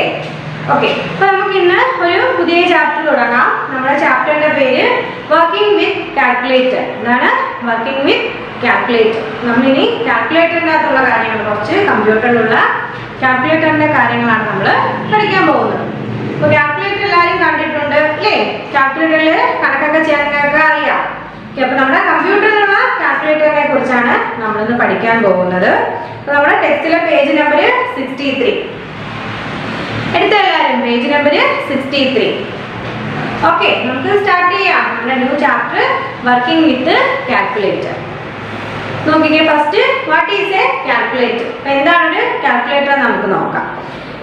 ഓക്കെ, അപ്പൊ നമുക്ക് ഇന്ന് ഒരു പുതിയ ചാപ്റ്റർ തുടങ്ങാം. നമ്മുടെ ചാപ്റ്ററിന്റെ പേര് വർക്കിംഗ് വിത്ത് കാൽക്കുലേറ്റർ. എന്താണ് വർക്കിംഗ് വിത്ത് കാൽക്കുലേറ്റർ? നമ്മളിനി കാൽക്കുലേറ്ററിൻ്റെ അകത്തുള്ള കാര്യങ്ങൾ, കുറച്ച് കമ്പ്യൂട്ടറിലുള്ള കാൽക്കുലേറ്ററിന്റെ കാര്യങ്ങളാണ് നമ്മൾ പഠിക്കാൻ പോകുന്നത്. അപ്പൊ കാൽക്കുലേറ്റർ എല്ലാവരും കണ്ടിട്ടുണ്ട് അല്ലേ? കാൽക്കുലേറ്ററിൽ കണക്കൊക്കെ ചെയ്യാനൊക്കെ അറിയാം. അപ്പൊ നമ്മുടെ കമ്പ്യൂട്ടറിലുള്ള കാൽക്കുലേറ്ററിനെ കുറിച്ചാണ് നമ്മളിന്ന് പഠിക്കാൻ പോകുന്നത്. അപ്പൊ നമ്മുടെ ടെക്സ്റ്റിലെ പേജ് നമ്പർ 63 എടുത്ത എല്ലാവരും, പേജ് നമ്പർ 63. ഓക്കെ, നമുക്ക് സ്റ്റാർട്ട് ചെയ്യാം നമ്മുടെ new chapter working with calculator. നോക്കിക്കേ, first what is a calculator? എന്താണ് ഒരു കാൽക്കുലേറ്റർ നമുക്ക് നോക്കാം.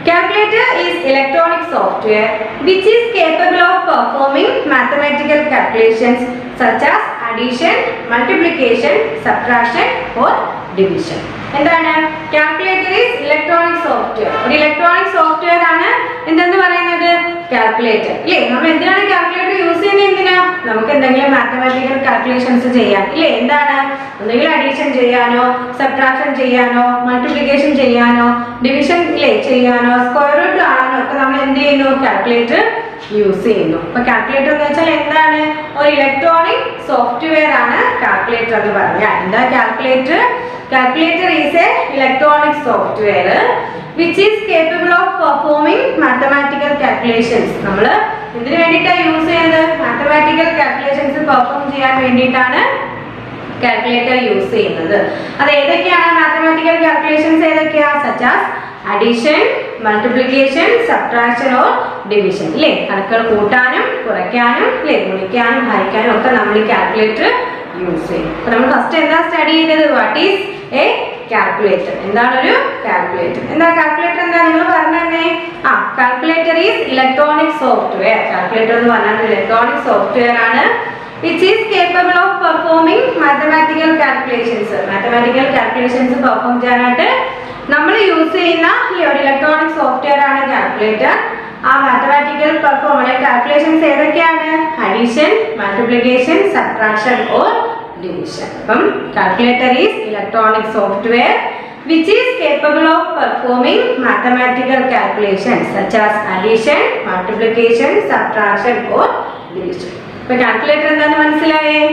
Calculator is electronic software which is capable of performing mathematical calculations such as addition, multiplication, subtraction or division. എന്താണ് calculator? Is electronic software. ഒരു electronic software ആണ് എന്തെന്ന് പറയുന്നത്? കാൽക്കുലേറ്റർ അല്ലേ? നമ്മൾ എന്തിനാണ് കാൽക്കുലേറ്റർ യൂസ് ചെയ്യുന്നത്? എന്തിനാ? നമുക്ക് എന്തെങ്കിലും മാത്തമാറ്റിക്കൽ കാൽക്കുലേഷൻസ് ചെയ്യാൻ ഇല്ലേ? എന്താണ്, എന്തെങ്കിലും അഡീഷൻ ചെയ്യാനോ, സബ്ട്രാക്ഷൻ ചെയ്യാനോ, മൾട്ടിപ്ലിക്കേഷൻ ചെയ്യാനോ, ഡിവിഷൻ ഇല്ലേ ചെയ്യാനോ, സ്ക്വയർ റൂട്ട് കാണാനോ ഒക്കെ നമ്മൾ എന്ത് ചെയ്യുന്നു? കാൽക്കുലേറ്റർ യൂസ് ചെയ്യുന്നു. അപ്പൊ കാൽക്കുലേറ്റർ എന്ന് വെച്ചാൽ എന്താണ്? ഒരു ഇലക്ട്രോണിക് സോഫ്റ്റ്വെയർ ആണ് കാൽക്കുലേറ്റർ എന്ന് പറഞ്ഞാൽ. എന്താ calculator? Calculator is a electronic software which is capable of performing mathematical calculations. നമ്മൾ ഇതിനു വേണ്ടിയിട്ടാണ് യൂസ് ചെയ്യുന്നത്? മാത്തമാറ്റിക്കൽ കാൽക്കുലേഷൻസ് പെർഫോം ചെയ്യാൻ വേണ്ടിയിട്ടാണ് കാൽക്കുലേറ്റർ യൂസ് ചെയ്യുന്നത്. അത് ഏതൊക്കെയാണ് മാത്തമാറ്റിക്കൽ കാൽക്കുലേഷൻസ്? ഏതൊക്കെയാ? such as addition, multiplication, subtraction or division. ഇല്ലേ? കണക്കുകൾ കൂട്ടാനും കുറയ്ക്കാനും ഇല്ലേ ഗുണിക്കാനും ഹരിക്കാനും ഒക്കെ നമ്മൾ കാൽക്കുലേറ്റർ യൂസ് ചെയ്യും. അപ്പോൾ നമ്മൾ ഫസ്റ്റ് എന്താ സ്റ്റഡി ചെയ്തത്? What is a calculator? എന്താണ് ഒരു കാൽക്കുലേറ്റർ? എന്താ കാൽക്കുലേറ്റർ? എന്താ നിങ്ങൾ പറഞ്ഞേ? Calculator is electronic software. Calculator എന്ന് പറഞ്ഞാൽ ഇലക്ട്രോണിക് സോഫ്റ്റ്വെയർ ആണ് which is capable of performing mathematical calculations. Mathematical calculations perform ചെയ്യാനായിട്ട് നമ്മൾ യൂസ് ചെയ്യുന്ന ഈ ഒരു ഇലക്ട്രോണിക് സോഫ്റ്റ്വെയർ ആണ് കാൽക്കുലേറ്റർ. ആ മാത്തമാറ്റിക്കൽ പെർഫോം കാൽക്കുലേഷൻസ് ഏതൊക്കെയാണ്? Addition, multiplication, subtraction or division. അപ്പം calculator is electronic software which is capable of performing mathematical calculations such as addition, multiplication, subtraction or division. അപ്പോൾ കാൽക്കുലേറ്റർ എന്താണെന്ന് മനസ്സിലായേ?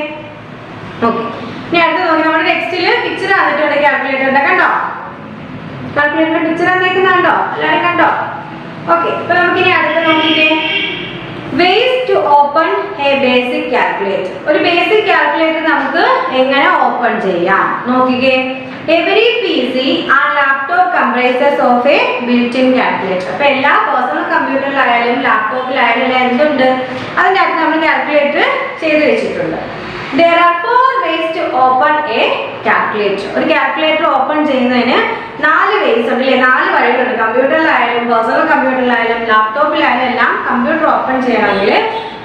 Okay, ഇനി അടുത്ത് നോക്കി നമ്മുടെ ടെക്സ്റ്റിൽ പിക്ചർ തന്നിട്ടുണ്ട് കാൽക്കുലേറ്ററിന്റെ. കണ്ടോ? കാൽക്കുലേറ്ററിന്റെ പിക്ചർ തന്നേക്കുന്നുണ്ടോ? എല്ലാവരും കണ്ടോ? ഓക്കെ, അപ്പൊ നമുക്ക് ഇനി അടുത്ത് നോക്കിക്കേ. ways to open a basic calculator. ഒരു ബേസിക് കാൽക്കുലേറ്റർ നമുക്ക് എങ്ങനെ ഓപ്പൺ ചെയ്യാം നോക്കിക്കേ. Every PC and laptop comprises of A built-in calculator. അപ്പൊ എല്ലാ പേഴ്സണൽ കമ്പ്യൂട്ടറിലായാലും ലാപ്ടോപ്പിലായാലും എന്തുണ്ട്, അതിൻ്റെ അകത്ത് നമ്മൾ കാൽക്കുലേറ്റർ ചെയ്ത് വെച്ചിട്ടുണ്ട്. There are 4 ways to open a calculator. ഒരു കാൽക്കുലേറ്റർ ഓപ്പൺ ചെയ്യുന്നതിന് 4 ways ഉണ്ട് അല്ലേ, 4 വഴികളുണ്ട്. കമ്പ്യൂട്ടറിലായാലും പേഴ്സണൽ കമ്പ്യൂട്ടറിലായാലും ലാപ്ടോപ്പിലായാലും എല്ലാം കമ്പ്യൂട്ടർ ഓപ്പൺ ചെയ്യണമെങ്കിൽ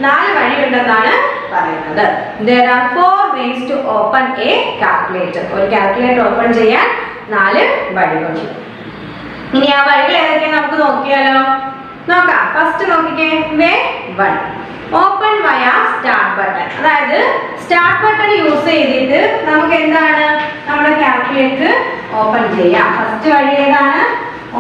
4 വഴിയുണ്ടെന്നാണ് പറയുന്നത്. There are 4 ways to open a calculator. ഒരു കാൽക്കുലേറ്റർ ഓപ്പൺ ചെയ്യാൻ 4 വഴികളുണ്ട്. ഇനി ആ വഴികൾ ഏതൊക്കെയാണ് നമുക്ക് നോക്കിയാലോ. നോക്കാം. ഫസ്റ്റ് നോക്കിക്കേ. വേ 1, ഓപ്പൺ വയ സ്റ്റാർട്ട് ബട്ടൺ. അതായത് സ്റ്റാർട്ട് ബട്ടൺ യൂസ് ചെയ്തിട്ട് നമുക്ക് എന്താണ് നമ്മുടെ കാൽക്കുലേറ്റർ ഓപ്പൺ ചെയ്യാം. ഫസ്റ്റ് വഴി ഏതാണ്?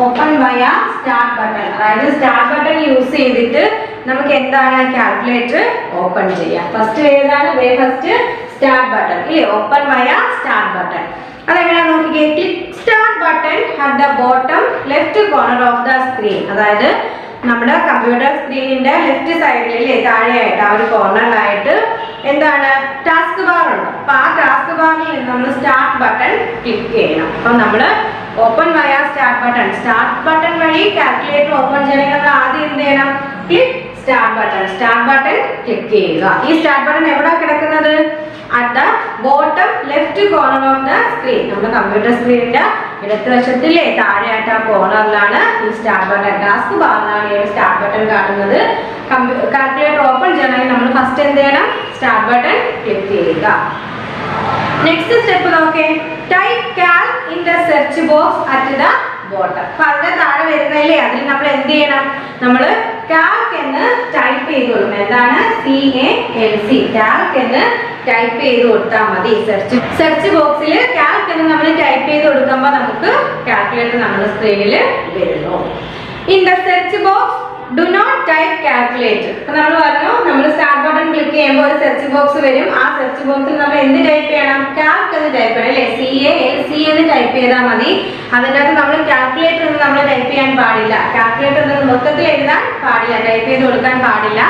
Open via start button. അതായത് സ്റ്റാർട്ട് ബട്ടൺ യൂസ് ചെയ്തിട്ട് നമുക്ക് എന്താണ് കാൽക്കുലേറ്റർ ഓപ്പൺ ചെയ്യാം. ഫസ്റ്റ് ഏതാണ്? ഫസ്റ്റ് സ്റ്റാർട്ട് ബട്ടൺ ഇല്ലേ, ഓപ്പൺ വയ സ്റ്റാർട്ട് ബട്ടൺ. അതെങ്ങനെയാ നോക്കിക്കേ. Click start button at the bottom left corner of the screen. അതായത് നമ്മുടെ കമ്പ്യൂട്ടർ സ്ക്രീനിന്റെ ലെഫ്റ്റ് സൈഡിൽ താഴെയായിട്ട് ആ ഒരു കോർണറിലായിട്ട് എന്താണ് ടാസ്ക് ബാർ ഉണ്ട്. അപ്പൊ ആ ടാസ്ക് ബാറിൽ നിന്ന് നമ്മൾ സ്റ്റാർട്ട് ബട്ടൺ ക്ലിക്ക് ചെയ്യണം. അപ്പൊ നമ്മൾ ഓപ്പൺ വയ സ്റ്റാർട്ട് ബട്ടൺ വഴി കാൽക്കുലേറ്റർ ഓപ്പൺ ചെയ്യണമെങ്കിൽ നമ്മൾ ആദ്യം എന്ത് ചെയ്യണം? ക്ലിക്ക് സ്റ്റാർട്ട് ബട്ടൺ ക്ലിക്ക് ചെയ്യുക. ഈ സ്റ്റാർട്ട് ബട്ടൺ എവിടെ കിടക്കുന്നത്? At the bottom left corner of the screen. നമ്മുടെ കമ്പ്യൂട്ടർ സ്ക്രീനിന്റെ ഇടതുവശത്തിലെ താഴെയായിട്ട് ആ കോർണറിലാണ് ഈ സ്റ്റാർട്ട് ബട്ടൺ. ടാസ്ക് ബാറിലാണ് ഈ സ്റ്റാർട്ട് ബട്ടൺ കാണുന്നത്. കാൽക്കുലേറ്റർ ഓപ്പൺ ചെയ്യണമെങ്കിൽ നമ്മൾ ഫസ്റ്റ് എന്ത് ചെയ്യണം? സ്റ്റാർട്ട് ബട്ടൺ ക്ലിക്ക് ചെയ്യുക. നെക്സ്റ്റ് സ്റ്റെപ്പ് നോക്കേ. ടൈപ്പ് കാൽ in the search box at the bottom. അപ്പൊ അതിന്റെ താഴെ വരുന്നല്ലേ, അതിൽ നമ്മൾ എന്ത് ചെയ്യണം? നമ്മൾ കാൽക്ക് എന്ന് ടൈപ്പ് ചെയ്ത് കൊടുക്കണം. എന്താണ്? CALC, കാൽക്ക് എന്ന് ടൈപ്പ് ചെയ്ത് കൊടുത്താൽ മതി. സെർച്ച് ബോക്സിൽ കാൽക്ക് എന്ന് നമ്മൾ ടൈപ്പ് ചെയ്ത് കൊടുക്കുമ്പോൾ നമുക്ക് കാൽക്കുലേറ്റർ നമ്മുടെ സ്ക്രീനിൽ വരുന്നു. In the search box do not type calculator. അപ്പൊ നമ്മൾ പറഞ്ഞു നമ്മൾ സ്റ്റാർട്ട് ബട്ടൺ ക്ലിക്ക് ചെയ്യുമ്പോൾ ഒരു സെർച്ച് ബോക്സ് വരും. ആ സെർച്ച് ബോക്സിൽ നമ്മൾ എന്ത് ടൈപ്പ് ചെയ്യണം? കാൽക്ക് എന്ന് ടൈപ്പ് ചെയ്യണം അല്ലേ, CALC എന്ന് ടൈപ്പ് ചെയ്താൽ മതി. അതിൻ്റെ അകത്ത് നമ്മൾ കാൽക്കുലേറ്റർ എന്ന് നമ്മൾ ടൈപ്പ് ചെയ്യാൻ പാടില്ല. കാൽക്കുലേറ്റർ എന്ന് മൊത്തത്തിൽ എഴുതാൻ പാടില്ല, ടൈപ്പ് ചെയ്ത് കൊടുക്കാൻ പാടില്ല.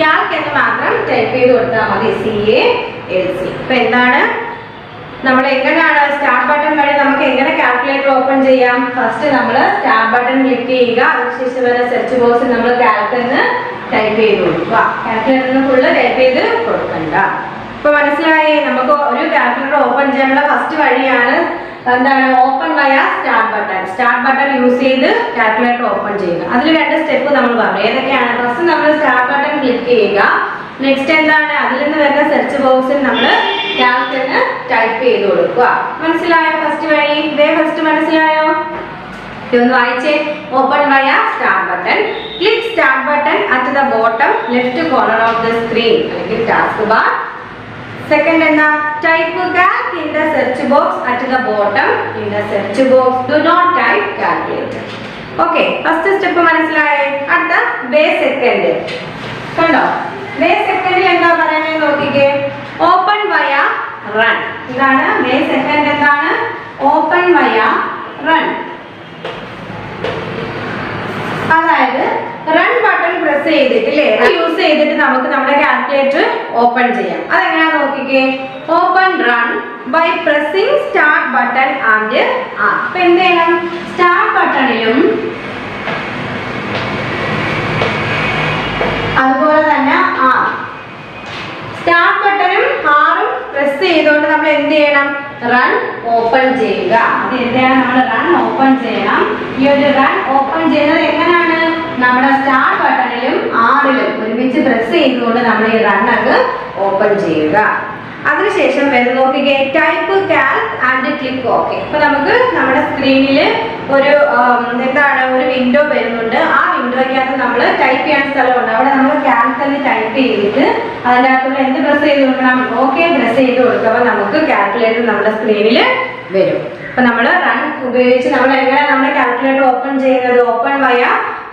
കാൽക്ക് എന്ന് മാത്രം ടൈപ്പ് ചെയ്ത് കൊടുത്താൽ മതി, CALC. അപ്പൊ എന്താണ് നമ്മൾ എങ്ങനെയാണ് സ്റ്റാർട്ട് ബട്ടൺ വഴി നമുക്ക് എങ്ങനെ കാൽക്കുലേറ്റർ ഓപ്പൺ ചെയ്യാം? ഫസ്റ്റ് നമ്മൾ സ്റ്റാർട്ട് ബട്ടൺ ക്ലിക്ക് ചെയ്യുക. അതിനുശേഷം വരെ സെർച്ച് ബോക്സിൽ നമ്മൾ കാൽക്ക് എന്ന് ടൈപ്പ് ചെയ്ത് കൊടുക്കുക. കാൽക്കുലേറ്ററിന് ഫുള്ള് ടൈപ്പ് ചെയ്ത് കൊടുക്കണ്ട. ഇപ്പൊ മനസ്സിലായി? നമുക്ക് ഒരു കാൽക്കുലേറ്റർ ഓപ്പൺ ചെയ്യാനുള്ള ഫസ്റ്റ് വഴിയാണ് എന്താണ്? Open via start button use ചെയ്ത് കാൽക്കുലേറ്റർ ഓപ്പൺ ചെയ്യുക. അതിൽ 2 സ്റ്റെപ്പ് നമ്മൾ പറഞ്ഞു. ഏതൊക്കെയാണ്? ഫസ്റ്റ് നമ്മൾ സ്റ്റാർട്ട് ബട്ടൺ ക്ലിക്ക് ചെയ്യുക. നെക്സ്റ്റ് എന്താണ്? അതിൽ നിന്ന് വരുന്ന സെർച്ച് ബോക്സിൽ നമ്മൾ കാൽക്ക് എന്ന് ടൈപ്പ് ചെയ്ത് കൊടുക്കുക. മനസ്സിലായോ? ഫസ്റ്റ് വഴി ഫസ്റ്റ് മനസ്സിലായോ? ഇതൊന്ന് വായിച്ചേ. Open via start button, click start button at the bottom left corner of the screen അല്ലെങ്കിൽ ടാസ്ക് ബാർ. സെക്കൻഡ് എന്താ? Type calc in the search box at the bottom in the search box do not type calculator. Okay, first step മനസ്സിലായേ. അടുത്ത ബേ second കണ്ടോ? Bay സെക്കൻഡിൽ എന്താ പറയുന്നത് നോക്കിക്കേ. Open via run. ഇതാണ് ബേ സെക്കൻഡ്. എന്താണ്? Open via run. അതായത് റൺ ബട്ടൺ പ്രസ് ചെയ്തിട്ടില്ലേ, യൂസ് ചെയ്തിട്ട് നമുക്ക് നമ്മുടെ കാൽക്കുലേറ്റർ ഓപ്പൺ ചെയ്യാം. അതെങ്ങനെയാ നോക്കിക്കേ. Open run by pressing start button and R. അപ്പൊ എന്ത് ചെയ്യണം? സ്റ്റാർട്ട് ബട്ടണിലും അതുപോലെ തന്നെ ആർ, സ്റ്റാർട്ട് ബട്ടണും ആറും പ്രസ് ചെയ്തുകൊണ്ട് നമ്മൾ എന്ത് ചെയ്യണം? റൺ ഓപ്പൺ ചെയ്യുക. അത് എന്താണ്? നമ്മൾ റൺ ഓപ്പൺ ചെയ്യണം. ഈ ഒരു റൺ ഓപ്പൺ ചെയ്യുന്നത് എങ്ങനെയാണ്? നമ്മുടെ സ്റ്റാർട്ട് ബട്ടണിലും ആറിലും ഒരുമിച്ച് പ്രസ് ചെയ്തുകൊണ്ട് നമ്മൾ ഈ റൺ ഒക്കെ ഓപ്പൺ ചെയ്യുക. അതിനുശേഷം വരുന്ന നോക്കിക്കേ. Type Calc and click okay. അപ്പൊ നമുക്ക് നമ്മുടെ സ്ക്രീനിൽ ഒരു എന്താണ് ഒരു വിൻഡോ വരുന്നുണ്ട്. ആ വിൻഡോയ്ക്കകത്ത് നമ്മൾ ടൈപ്പ് ചെയ്യാൻ സ്ഥലമുണ്ട്. അവിടെ നമ്മൾ കാൽക്ക് എന്ന് ടൈപ്പ് ചെയ്തിട്ട് അതിൻ്റെ അകത്തുള്ള എന്ത് പ്രസ് ചെയ്ത് കൊടുക്കണം? ഓക്കെ പ്രസ് ചെയ്ത് കൊടുക്കുമ്പോൾ നമുക്ക് കാൽക്കുലേറ്റർ നമ്മുടെ സ്ക്രീനിൽ വരും. അപ്പൊ നമ്മൾ റൺ ഉപയോഗിച്ച് നമ്മൾ എങ്ങനെ നമ്മുടെ കാൽക്കുലേറ്റർ ഓപ്പൺ ചെയ്യുന്നത്? Open via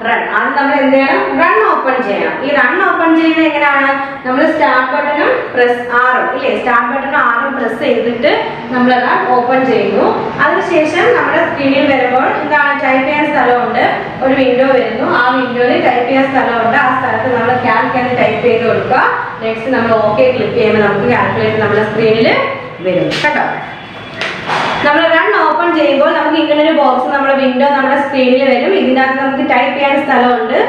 run. അത് നമ്മൾ എന്ത് ചെയ്യണം? റൺ ഓപ്പൺ ചെയ്യണം. ഈ റൺ ഓപ്പൺ ചെയ്യുന്നത് എങ്ങനെയാണ്? നമ്മൾ സ്റ്റാർട്ട് ബട്ടണും പ്രസ് ആറും ഇല്ലേ, സ്റ്റാർട്ട് ബട്ടണും ആറും പ്രസ് ചെയ്തിട്ട് നമ്മൾ റൺ ഓപ്പൺ ചെയ്യുന്നു. അതിനുശേഷം നമ്മുടെ സ്ക്രീനിൽ വരുമ്പോൾ എന്താണ്, ടൈപ്പ് ചെയ്യാൻ സ്ഥലമുണ്ട്, ഒരു വിൻഡോ വരുന്നു. ആ വിൻഡോയിൽ ടൈപ്പ് ചെയ്യാൻ സ്ഥലമുണ്ട്. ആ സ്ഥലത്ത് നമ്മൾ കാൽക്ക് എന്ന് ടൈപ്പ് ചെയ്ത് കൊടുക്കുക. നെക്സ്റ്റ് നമ്മൾ ഓക്കെ ക്ലിക്ക് ചെയ്യുമ്പോൾ നമുക്ക് കാൽക്കുലേറ്റർ നമ്മുടെ സ്ക്രീനിൽ വരും കേട്ടോ. നമ്മൾ റൺ ഓപ്പൺ ചെയ്യുമ്പോൾ നമുക്ക് ഇങ്ങനെ ഒരു ബോക്സ് നമ്മുടെ വിൻഡോ നമ്മുടെ സ്ക്രീനിൽ വരും. ഇതിനകത്ത് നമുക്ക് ടൈപ്പ് ചെയ്യാൻ സ്ഥലമുണ്ട്.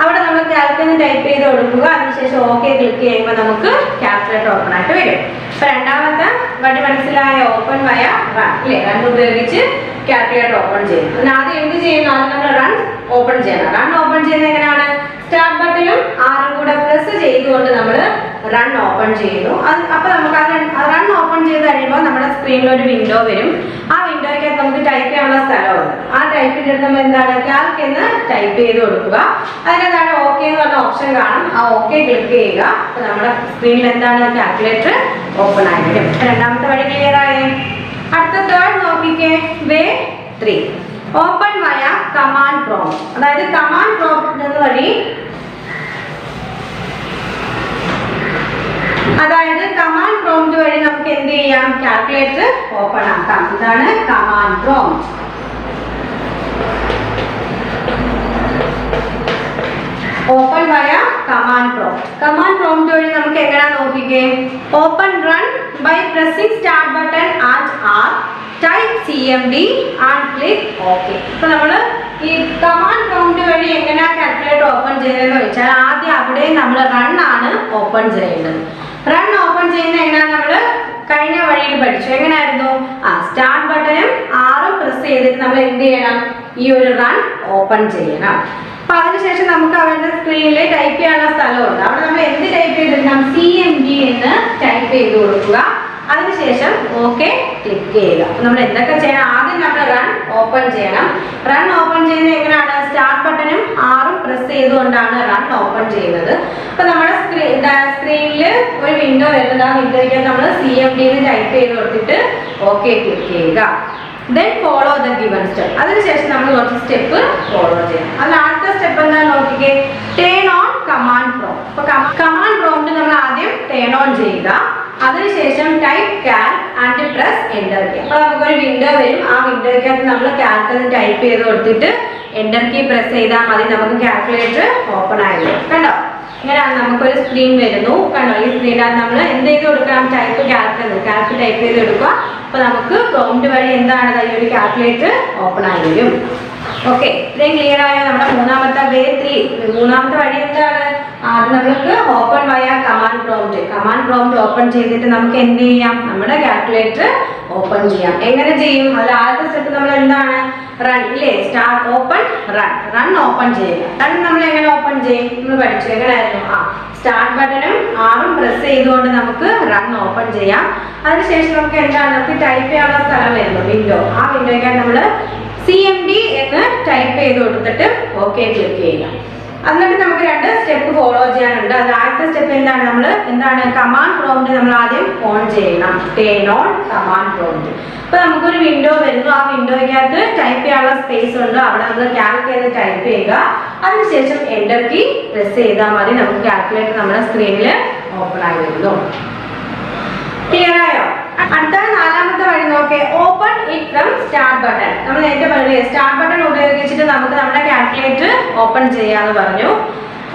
അവിടെ നമ്മൾ കാൽക്ക് എന്ന് ടൈപ്പ് ചെയ്ത് കൊടുക്കുക. അതിനുശേഷം ഓക്കെ ക്ലിക്ക് ചെയ്യുമ്പോൾ നമുക്ക് കാൽക്കുലേറ്റർ ഓപ്പൺ ആയിട്ട് വരും. അപ്പൊ രണ്ടാമത്തെ വഴി മനസ്സിലായ, ഓപ്പൺ വയ റൺ അല്ലേ, റൺ ഉപയോഗിച്ച് കാൽക്കുലേറ്റർ ഓപ്പൺ ചെയ്യും. അതിന് ആദ്യം എന്ത് ചെയ്യുന്നു? ആദ്യം നമ്മൾ റൺ ഓപ്പൺ ചെയ്യണം. റൺ ഓപ്പൺ ചെയ്യുന്നത് എങ്ങനെയാണ്? സ്റ്റാർട്ട് ബട്ടണും ആറും കൂടെ പ്രസ് ചെയ്തുകൊണ്ട് നമ്മൾ റൺ ഓപ്പൺ ചെയ്യുന്നു. അപ്പൊ നമുക്ക് റൺ ഓപ്പൺ ചെയ്ത് കഴിയുമ്പോൾ നമ്മുടെ സ്ക്രീനിൽ ഒരു വിൻഡോ വരും. ആ വിൻഡോയ്ക്കകത്ത് നമുക്ക് ടൈപ്പ് ചെയ്യാനുള്ള സ്ഥലമുണ്ട്. ആ ടൈപ്പിൻ്റെ അടുത്ത് നമ്മൾ എന്താണ്, കാൽക്ക് എന്ന് ടൈപ്പ് ചെയ്ത് കൊടുക്കുക. അതിനെന്താണ് ഓക്കെ എന്ന് പറഞ്ഞ ഓപ്ഷൻ കാണും. ആ ഓക്കെ ക്ലിക്ക് ചെയ്യുക. അപ്പൊ നമ്മുടെ സ്ക്രീനിൽ എന്താണ്, കാൽക്കുലേറ്റർ ഓപ്പൺ ആയിരിക്കും. രണ്ടാമത്തെ വഴി ക്ലിയർ ആയേ. അടുത്ത തേർഡ് നോക്കിക്കേ, വേ 3 ഓപ്പൺ വയ കമാൻഡ് പ്രോംപ്റ്റ്. അതായത് കമാൻഡ് പ്രോംപ്റ്റ് എന്ന വഴി, അതായത് കമാൻഡ് പ്രോംപ്റ്റ് വഴി നമുക്ക് എന്ത് ചെയ്യാം, കാൽക്കുലേറ്റർ ഓപ്പൺ ആക്കാം. ഇതാണ് command prompt. Open via command prompt. Command prompt വഴി നമുക്ക് എങ്ങനെയാ നോക്കിക്കേ, open run by pressing start button and R, type CMD and click okay. ഇപ്പൊ നമ്മൾ ഈ കമാൻഡ് പ്രോംപ്റ്റ് വഴി എങ്ങനെയാ കാൽക്കുലേറ്റർ ഓപ്പൺ ചെയ്യുന്നതെന്ന് വെച്ചാൽ ആദ്യം അവിടെ നമ്മൾ റൺ ആണ് ഓപ്പൺ ചെയ്യുന്നത്. റൺ ഓപ്പൺ ചെയ്യുന്ന എങ്ങനെയാണ് നമ്മൾ കഴിഞ്ഞ വഴിയിൽ പഠിച്ചു. എങ്ങനെയായിരുന്നു? സ്റ്റാർട്ട് ബട്ടണും ആറും പ്രസ് ചെയ്തിട്ട് നമ്മൾ എന്ത് ചെയ്യണം, ഈ ഒരു റൺ ഓപ്പൺ ചെയ്യണം. അപ്പൊ അതിനുശേഷം നമുക്ക് അവരുടെ സ്ക്രീനിൽ ടൈപ്പ് ചെയ്യാനുള്ള സ്ഥലമുണ്ട്. അവിടെ നമ്മൾ എന്ത് ടൈപ്പ് ചെയ്തിരിക്കണം, CMD എന്ന് ടൈപ്പ് ചെയ്ത് കൊടുക്കുക. അതിനുശേഷം ഓക്കെ ക്ലിക്ക് ചെയ്യുക. നമ്മൾ എന്തൊക്കെ ചെയ്യണം, ആദ്യം നമ്മൾ റൺ ഓപ്പൺ ചെയ്യണം. റൺ ഓപ്പൺ ചെയ്യുന്നത് എങ്ങനെയാണ്, സ്റ്റാർട്ട് ബട്ടണും ആറും പ്രസ് ചെയ്തുകൊണ്ടാണ് റൺ ഓപ്പൺ ചെയ്യുന്നത്. അപ്പൊ നമ്മുടെ സ്ക്രീനിൽ ഒരു വിൻഡോ വരുന്നത്. ആ വിൻഡോയ്ക്ക് നമ്മൾ CMD എന്ന് ടൈപ്പ് ചെയ്ത് കൊടുത്തിട്ട് ഓക്കെ ക്ലിക്ക് ചെയ്യുക. Then follow the given step. അതിനുശേഷം നമ്മൾ കുറച്ച് സ്റ്റെപ്പ് ഫോളോ ചെയ്യണം. അതിൽ ആദ്യത്തെ സ്റ്റെപ്പ് എന്താണെന്ന് നോക്കിക്കേ, ടേൺ ഓൺ കമാൻഡ് പ്രോംപ്റ്റ്. അപ്പൊ കമാൻഡ് പ്രോംപ്റ്റ് നമ്മൾ ആദ്യം ടേൺ ഓൺ ചെയ്യുക. അതിനുശേഷം ടൈപ്പ് കാൽ ആൻഡ് പ്രസ് എൻ്റർ കീ. അപ്പോൾ നമുക്കൊരു വിൻഡോ വരും. ആ വിൻഡോയ്ക്കകത്ത് നമ്മൾ കാൽക്ക് എന്ന് ടൈപ്പ് ചെയ്ത് കൊടുത്തിട്ട് എൻ്റർ കീ പ്രസ് ചെയ്താൽ മതി. നമുക്ക് കാൽക്കുലേറ്റർ ഓപ്പൺ ആയി വരും. കണ്ടോ, ഇങ്ങനെയാണ് നമുക്കൊരു സ്ക്രീൻ വരുന്നു. കണ്ടോ, ഈ സ്ക്രീനകത്ത് നമ്മൾ എന്ത് ചെയ്ത് കൊടുക്കാം, ടൈപ്പ് കാൽക്ക് ടൈപ്പ് ചെയ്ത് കൊടുക്കുക. അപ്പോൾ നമുക്ക് പ്രോംപ്റ്റ് വഴി എന്താണ്, ഈ ഒരു കാൽക്കുലേറ്റർ ഓപ്പൺ ആയി വരും. ഓക്കെ, ഇത്രയും ക്ലിയർ ആയോ? നമ്മുടെ മൂന്നാമത്തെ വേ 3, മൂന്നാമത്തെ വഴി എന്താണ്, ആദ്യം നമുക്ക് open via command prompt open ചെയ്തിട്ട് നമുക്ക് എന്ത് ചെയ്യാം, നമ്മുടെ കാൽക്കുലേറ്റർ ഓപ്പൺ ചെയ്യാം. എങ്ങനെ ചെയ്യും? അതിൽ ആദ്യത്തെ സ്റ്റെപ്പ് നമ്മൾ എന്താണ്, റൺ ഇല്ലേ, സ്റ്റാർട്ട് ഓപ്പൺ റൺ ഓപ്പൺ ചെയ്യുക. റൺ നമ്മൾ എങ്ങനെ ഓപ്പൺ ചെയ്യും നമ്മൾ പഠിച്ചു. എങ്ങനെയായിരുന്നു? സ്റ്റാർട്ട് ബട്ടണും ആറും പ്രസ് ചെയ്തുകൊണ്ട് നമുക്ക് റൺ ഓപ്പൺ ചെയ്യാം. അതിനുശേഷം നമുക്ക് എന്താണ്, നമുക്ക് ടൈപ്പ് ചെയ്യാനുള്ള സ്ഥലം വരുന്നു, വിൻഡോ. ആ വിൻഡോയ്ക്കാണ് നമ്മൾ CMD എന്ന് ടൈപ്പ് ചെയ്ത് കൊടുത്തിട്ട് ഓക്കെ ക്ലിക്ക് ചെയ്യുക. എന്നിട്ട് നമുക്ക് രണ്ട് സ്റ്റെപ്പ് ഫോളോ ചെയ്യാനുണ്ട്. അത് ആദ്യത്തെ സ്റ്റെപ്പ് എന്താണ്, കമാൻഡ് പ്രോംപ്റ്റ് നമ്മൾ ആദ്യം ഓൺ ചെയ്യണം. Turn on command prompt. അപ്പൊ നമുക്കൊരു വിൻഡോ വരുന്നു. ആ വിൻഡോയ്ക്കകത്ത് ടൈപ്പ് ചെയ്യാനുള്ള സ്പേസ് ഉണ്ട്. അവിടെ നമ്മൾ കാൽക്ക് എന്ന് ടൈപ്പ് ചെയ്യുക. അതിനുശേഷം എൻ്റർ കീ പ്രസ് ചെയ്താൽ മതി. നമുക്ക് കാൽക്കുലേറ്റർ നമ്മുടെ സ്ക്രീനിൽ ഓപ്പൺ ആയി വരുന്നു. ക്ലിയർ ആയോ? അടുത്ത നാലാമത്തെ വഴി നോക്കേ, open it from start button. നമ്മൾ നേരത്തെ പറഞ്ഞില്ലേ, സ്റ്റാർട്ട് ബട്ടൺ ഉപയോഗിച്ചിട്ട് നമുക്ക് നമ്മുടെ കാൽക്കുലേറ്റർ ഓപ്പൺ ചെയ്യാന്ന് പറഞ്ഞു.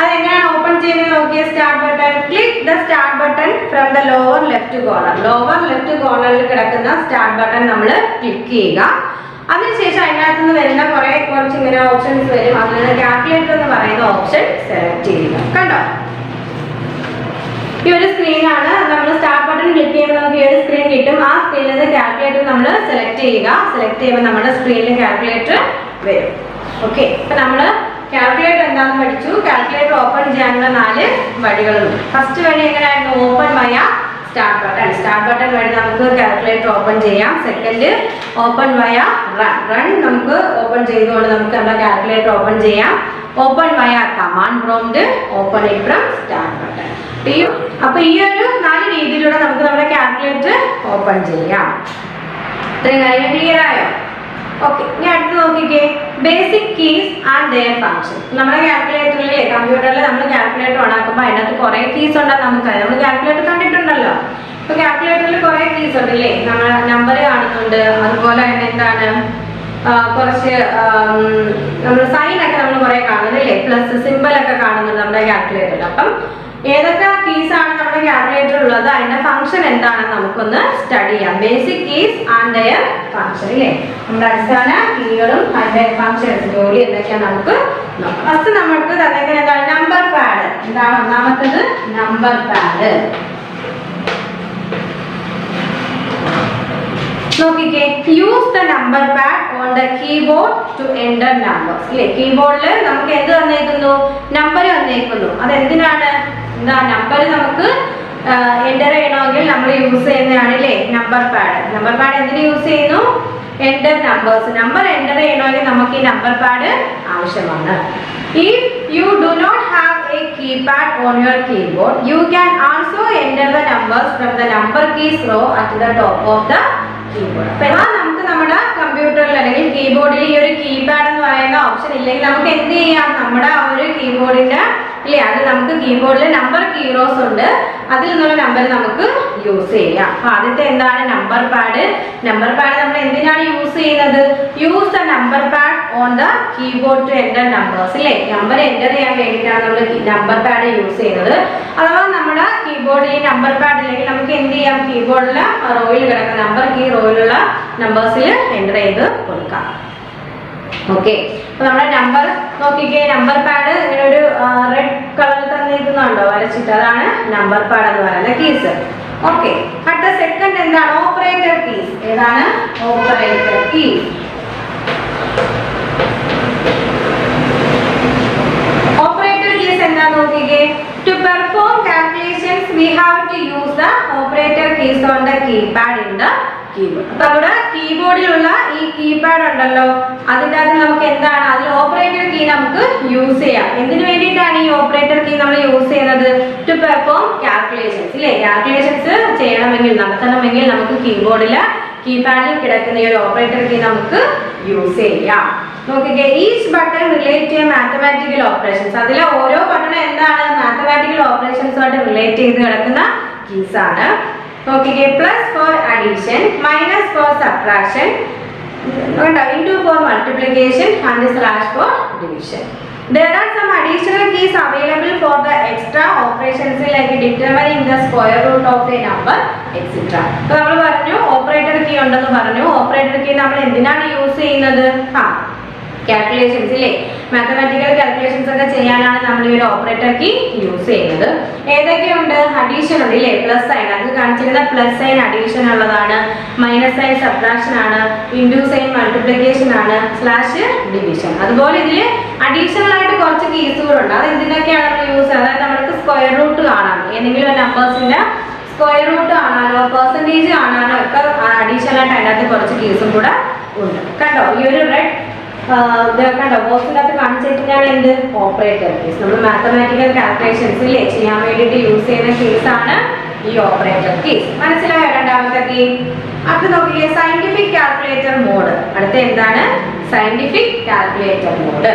അതെങ്ങനെയാണ് ഓപ്പൺ ചെയ്യുന്നത് നോക്കിയേ. Start button, click the start button from the lower left കോർണറിൽ കിടക്കുന്ന സ്റ്റാർട്ട് ബട്ടൺ നമ്മൾ ക്ലിക്ക് ചെയ്യുക. അതിനുശേഷം അതിനകത്ത് നിന്ന് വരുന്ന കുറച്ച് ഇങ്ങനെ ഓപ്ഷൻസ് വരും. അതിൽ നിന്ന് കാൽക്കുലേറ്റർ എന്ന് പറയുന്ന ഓപ്ഷൻ സെലക്ട് ചെയ്യുക. കണ്ടോ, ഈ ഒരു സ്ക്രീനാണ്. നമ്മൾ സ്റ്റാർട്ട് ബട്ടൺ ക്ലിക്ക് ചെയ്യുമ്പോൾ നമുക്ക് ഈ ഒരു സ്ക്രീൻ കിട്ടും. ആ സ്ക്രീനിൽ നിന്ന് കാൽക്കുലേറ്റർ നമ്മൾ സെലക്ട് ചെയ്യുക. സെലക്ട് ചെയ്യുമ്പോൾ നമ്മുടെ സ്ക്രീനിൽ കാൽക്കുലേറ്റർ വരും. ഓക്കെ, അപ്പൊ നമ്മൾ കാൽക്കുലേറ്റർ എന്താണെന്ന് പഠിച്ചു. കാൽക്കുലേറ്റർ ഓപ്പൺ ചെയ്യാനുള്ള 4 വഴികളുണ്ട്. ഫസ്റ്റ് വഴി എങ്ങനെയായിരുന്നു, ഓപ്പൺ വയ സ്റ്റാർട്ട് ബട്ടൺ വഴി നമുക്ക് കാൽക്കുലേറ്റർ ഓപ്പൺ ചെയ്യാം. സെക്കൻഡ്, ഓപ്പൺ വയ റൺ നമുക്ക് ഓപ്പൺ ചെയ്തുകൊണ്ട് നമുക്ക് നമ്മുടെ കാൽക്കുലേറ്റർ ഓപ്പൺ ചെയ്യാം. Open via command prompt, open it from start button. അപ്പൊ ഈ ഒരു 4 രീതിയിലൂടെ നമുക്ക് നമ്മുടെ കാൽക്കുലേറ്റർ ഓപ്പൺ ചെയ്യാം. ഇത്രയും കാര്യം ക്ലിയർ ആയോ? ഓക്കെ, ഇനി അടുത്ത് നോക്കിക്കേ, basic keys and there function. നമ്മുടെ കാൽക്കുലേറ്ററിൽ കമ്പ്യൂട്ടറിൽ നമ്മൾ കാൽക്കുലേറ്റർ ഓൺ ആക്കുമ്പോൾ അതിനകത്ത് കുറേ കീസ് ഉണ്ടെന്ന് നമുക്കറിയാം. നമ്മൾ കാൽക്കുലേറ്റർ കണ്ടിട്ടുണ്ടല്ലോ. ഇപ്പൊ കാൽക്കുലേറ്ററിൽ കുറേ കീസ് ഉണ്ട് അല്ലേ? നമ്മൾ നമ്പർ കാണുന്നുണ്ട്, അതുപോലെ തന്നെ എന്താണ് കുറച്ച് നമ്മൾ സൈൻ ഒക്കെ നമ്മൾ കുറേ കാണുന്നുണ്ട് അല്ലേ? പ്ലസ് സിമ്പിൾ ഒക്കെ കാണുന്നുണ്ട് നമ്മുടെ കാൽക്കുലേറ്ററിൽ. അപ്പം ഏതൊക്കെ കീസ് ആണ് നമ്മുടെ കാൽക്കുലേറ്ററിൽ ഉള്ളത്, അതിന്റെ ഫംഗ്ഷൻ എന്താണെന്ന് നമുക്കൊന്ന് സ്റ്റഡി ചെയ്യാം. Basic keys and their function ഇല്ലേ? നമ്മുടെ അടിസ്ഥാന കീകളും അതിന്റെ ഫംഗ്ഷൻസ് ജോലി എന്തൊക്കെയാണ് നമുക്ക് നോക്കാം. ഫസ്റ്റ് നമുക്ക് തന്നേക്കുന്നത് എന്താണ്? Number pad. എന്താണ് ഒന്നാമത്തത്? Number pad. നോക്കിക്കേ, use the number pad on the keyboard to enter numbers ഇല്ലേ? കീബോർഡിൽ നമുക്ക് എന്ത് തന്നേക്കുന്നു? നമ്പർ തന്നേക്കുന്നു. അതെന്തിനാണ്? എന്താ നമ്പർ നമുക്ക് എൻ്റർ ചെയ്യണമെങ്കിൽ നമ്മൾ യൂസ് ചെയ്യുന്നതാണ് ഇല്ലേ നമ്പർ പാഡ്. നമ്പർ പാഡ് എന്തിനു യൂസ് ചെയ്യുന്നു? Enter numbers. നമ്പർ എൻ്റർ ചെയ്യണമെങ്കിൽ നമുക്ക് ഈ നമ്പർ പാഡ് ആവശ്യമാണ്. If you do not have a keypad on your keyboard, you can also enter the numbers from the number keys row at the top of the keyboard. അപ്പോൾ നമുക്ക് നമ്മുടെ കമ്പ്യൂട്ടറിൽ അല്ലെങ്കിൽ കീബോർഡിൽ ഈ ഒരു കീപാഡ് എന്ന് പറയുന്ന ഓപ്ഷൻ ഇല്ലെങ്കിൽ നമുക്ക് എന്ത് ചെയ്യാം? നമ്മുടെ ആ ഒരു കീബോർഡിന്റെ ഇല്ലേ, അത് നമുക്ക് കീബോർഡിൽ നമ്പർ കീറോസ് ഉണ്ട്, അതിൽ നിന്നുള്ള നമ്പർ നമുക്ക് യൂസ് ചെയ്യാം. അപ്പൊ ആദ്യത്തെ എന്താണ്? Number pad. നമ്പർ പാഡ് നമ്മൾ എന്തിനാണ് യൂസ് ചെയ്യുന്നത്? Use the number pad on the keyboard to enter numbers ഇല്ലേ? നമ്പർ എൻ്റർ ചെയ്യാൻ വേണ്ടിയിട്ടാണ് നമ്മൾ നമ്പർ പാഡ് യൂസ് ചെയ്യുന്നത്. അഥവാ നമ്മുടെ കീബോർഡിൽ ഈ നമ്പർ പാഡ് ഇല്ലെങ്കിൽ നമുക്ക് എന്ത് ചെയ്യാം? കീബോർഡിൽ റോയിൽ കിടക്കുന്ന നമ്പർ കീ റോയിലുള്ള നമ്പേഴ്സിൽ എൻ്റർ ചെയ്ത് കൊടുക്കാം. ഓക്കെ, അപ്പൊ നമ്മുടെ നമ്പർ നോക്കിക്കേ. നമ്പർ പാഡ് ഇങ്ങനെ ഒരു റെഡ് കളറിൽ തന്നിരിക്കുന്നുണ്ടോ വരച്ചിട്ട്? അതാണ് നമ്പർ പാഡ് എന്ന് പറയുന്ന കീസ്. ഓക്കെ, അടുത്ത സെക്കൻഡ് എന്താണ്? Operator keys. ഏതാണ്? Operator keys. ഓപ്പറേറ്റർ കീസ് എന്താ നോക്കിക്കേ. To perform calculations we have to use the operator keys on the keypad in the keyboard. അപ്പൊ അവിടെ കീബോർഡിലുള്ള ഈ കീപാഡ് ഉണ്ടല്ലോ, അതിൻ്റെ അകത്ത് നമുക്ക് എന്താണ്? അതിൽ ഓപ്പറേറ്റർ കീ നമുക്ക് യൂസ് ചെയ്യാം. എന്തിനു വേണ്ടിയിട്ടാണ് ഈ ഓപ്പറേറ്റർ കീ നമ്മൾ യൂസ് ചെയ്യുന്നത്? ടു പെർഫോം കാൽക്കുലേഷൻസ് ഇല്ലേ? കാൽക്കുലേഷൻസ് ചെയ്യണമെങ്കിൽ, നടത്തണമെങ്കിൽ നമുക്ക് കീബോർഡിൽ കീപാഡിൽ കിടക്കുന്ന ഈ ഒരു ഓപ്പറേറ്റർ കീ നമുക്ക് യൂസ് ചെയ്യാം. നോക്കിക്കേ, each button relate to mathematical operations. അതിലെ ഓരോ ബട്ടണും എന്താണ്? മാത്തമാറ്റിക്കൽ ഓപ്പറേഷൻസുമായിട്ട് റിലേറ്റ് ചെയ്ത് കിടക്കുന്ന കീസ് ആണ്. നോക്കിക്കേ, plus for addition, minus for subtraction, into for multiplication and slash for division. There are some additional keys available for the extra operations like determining the square root of a number, etc. അപ്പോൾ നമ്മൾ പറഞ്ഞു operator key ഉണ്ടെന്ന് പറഞ്ഞു. Operator key നമ്മൾ എന്തിനാണ് use ചെയ്യുന്നത്? Calculations ഇല്ലേ? Mathematical calculations ഒക്കെ ചെയ്യാനാണ് നമ്മൾ ഈ ഒരു ഓപ്പറേറ്റർ കീ യൂസ് ചെയ്യുന്നത്. ഏതൊക്കെയുണ്ട്? അഡീഷൻ ഉണ്ട് ഇല്ലേ? പ്ലസ് സൈൻ, അത് കാണിച്ചിരുന്ന പ്ലസ് സൈൻ അഡീഷൻ ഉള്ളതാണ്, മൈനസ് സൈൻ സബ്ട്രാക്ഷൻ ആണ്, ഇൻഡു സൈൻ മൾട്ടിപ്ലിക്കേഷൻ ആണ്, സ്ലാഷ് ഡിവിഷൻ. അതുപോലെ ഇതിൽ അഡീഷണൽ ആയിട്ട് കുറച്ച് കീസുകളുണ്ട്. അത് എന്തിനൊക്കെയാണ് നമ്മൾ യൂസ് ചെയ്യുന്നത്? അതായത് നമുക്ക് സ്ക്വയർ റൂട്ട് കാണാം, ഏതെങ്കിലും ഒരു നമ്പേഴ്സിന്റെ സ്ക്വയർ റൂട്ട് കാണാനോ പെർസെൻറ്റേജ് കാണാനോ ഒക്കെ അഡീഷണൽ ആയിട്ട് അതിനകത്ത് കുറച്ച് കീസും കൂടെ ഉണ്ട്. കണ്ടോ ഈ ഒരു റെഡ് കണ്ടോ ബോക്സിനകത്ത് കാണിച്ചിട്ടാണ് എന്ത്? Operator keys. നമ്മൾ മാത്തമാറ്റിക്കൽ കാൽക്കുലേഷൻസ് ഇല്ലേ ചെയ്യാൻ വേണ്ടിയിട്ട് യൂസ് ചെയ്യുന്ന കീസാണ് ഈ ഓപ്പറേറ്റർ കീസ്. മനസ്സിലായോ രണ്ടാമത്തെ കീ? അടുത്ത് നോക്കിയേ, സയന്റിഫിക് കാൽക്കുലേറ്റർ മോഡ്. അടുത്ത എന്താണ്? Scientific calculator mode.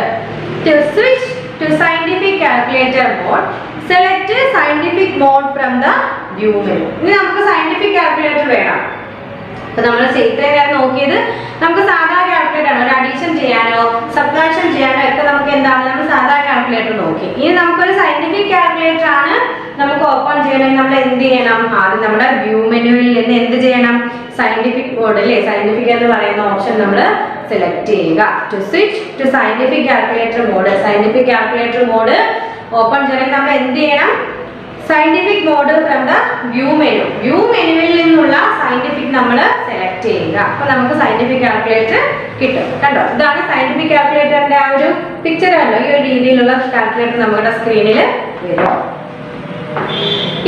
To switch to scientific calculator mode, select scientific mode from the view menu. ഇനി നമുക്ക് സയന്റിഫിക് കാൽക്കുലേറ്റർ വേണം. അപ്പൊ നമ്മൾ ഇത്രയും നേരം നോക്കിയത് നമുക്ക് സാധാ കാൽക്കുലേറ്റർ ആണ്. ഒരു അഡീഷൻ ചെയ്യാനോ സബ്ട്രാക്ഷൻ ചെയ്യാനോ ഒക്കെ നമുക്ക് എന്താണ്? നമ്മൾ സാധാ കാൽക്കുലേറ്റർ നോക്കി. ഇനി നമുക്കൊരു സയന്റിഫിക് കാൽക്കുലേറ്റർ ആണ് നമുക്ക് ഓപ്പൺ ചെയ്യണമെങ്കിൽ നമ്മൾ എന്ത് ചെയ്യണം? ആദ്യം നമ്മുടെ വ്യൂ മെനുവിൽ നിന്ന് എന്ത് ചെയ്യണം? സയന്റിഫിക് മോഡ് അല്ലേ? സയന്റിഫിക് എന്ന് പറയുന്ന ഓപ്ഷൻ നമ്മൾ സെലക്ട് ചെയ്യുക. To switch to scientific calculator mode. Scientific calculator mode open ചെയ്യണമെങ്കിൽ നമ്മൾ എന്ത് ചെയ്യണം? Scientific mode from the view menu. View മെനുവിൽ നിന്നുള്ള സയന്റിഫിക് നമ്മൾ സെലക്ട് ചെയ്യുക. അപ്പൊ നമുക്ക് സയന്റിഫിക് കാൽക്കുലേറ്റർ കിട്ടും. കണ്ടോ, ഇതാണ് സയന്റിഫിക് കാൽക്കുലേറ്ററിന്റെ ആ ഒരു പിക്ചർ കണ്ടോ? ഈ ഒരു രീതിയിലുള്ള കാൽക്കുലേറ്റർ നമ്മുടെ സ്ക്രീനിൽ വരും.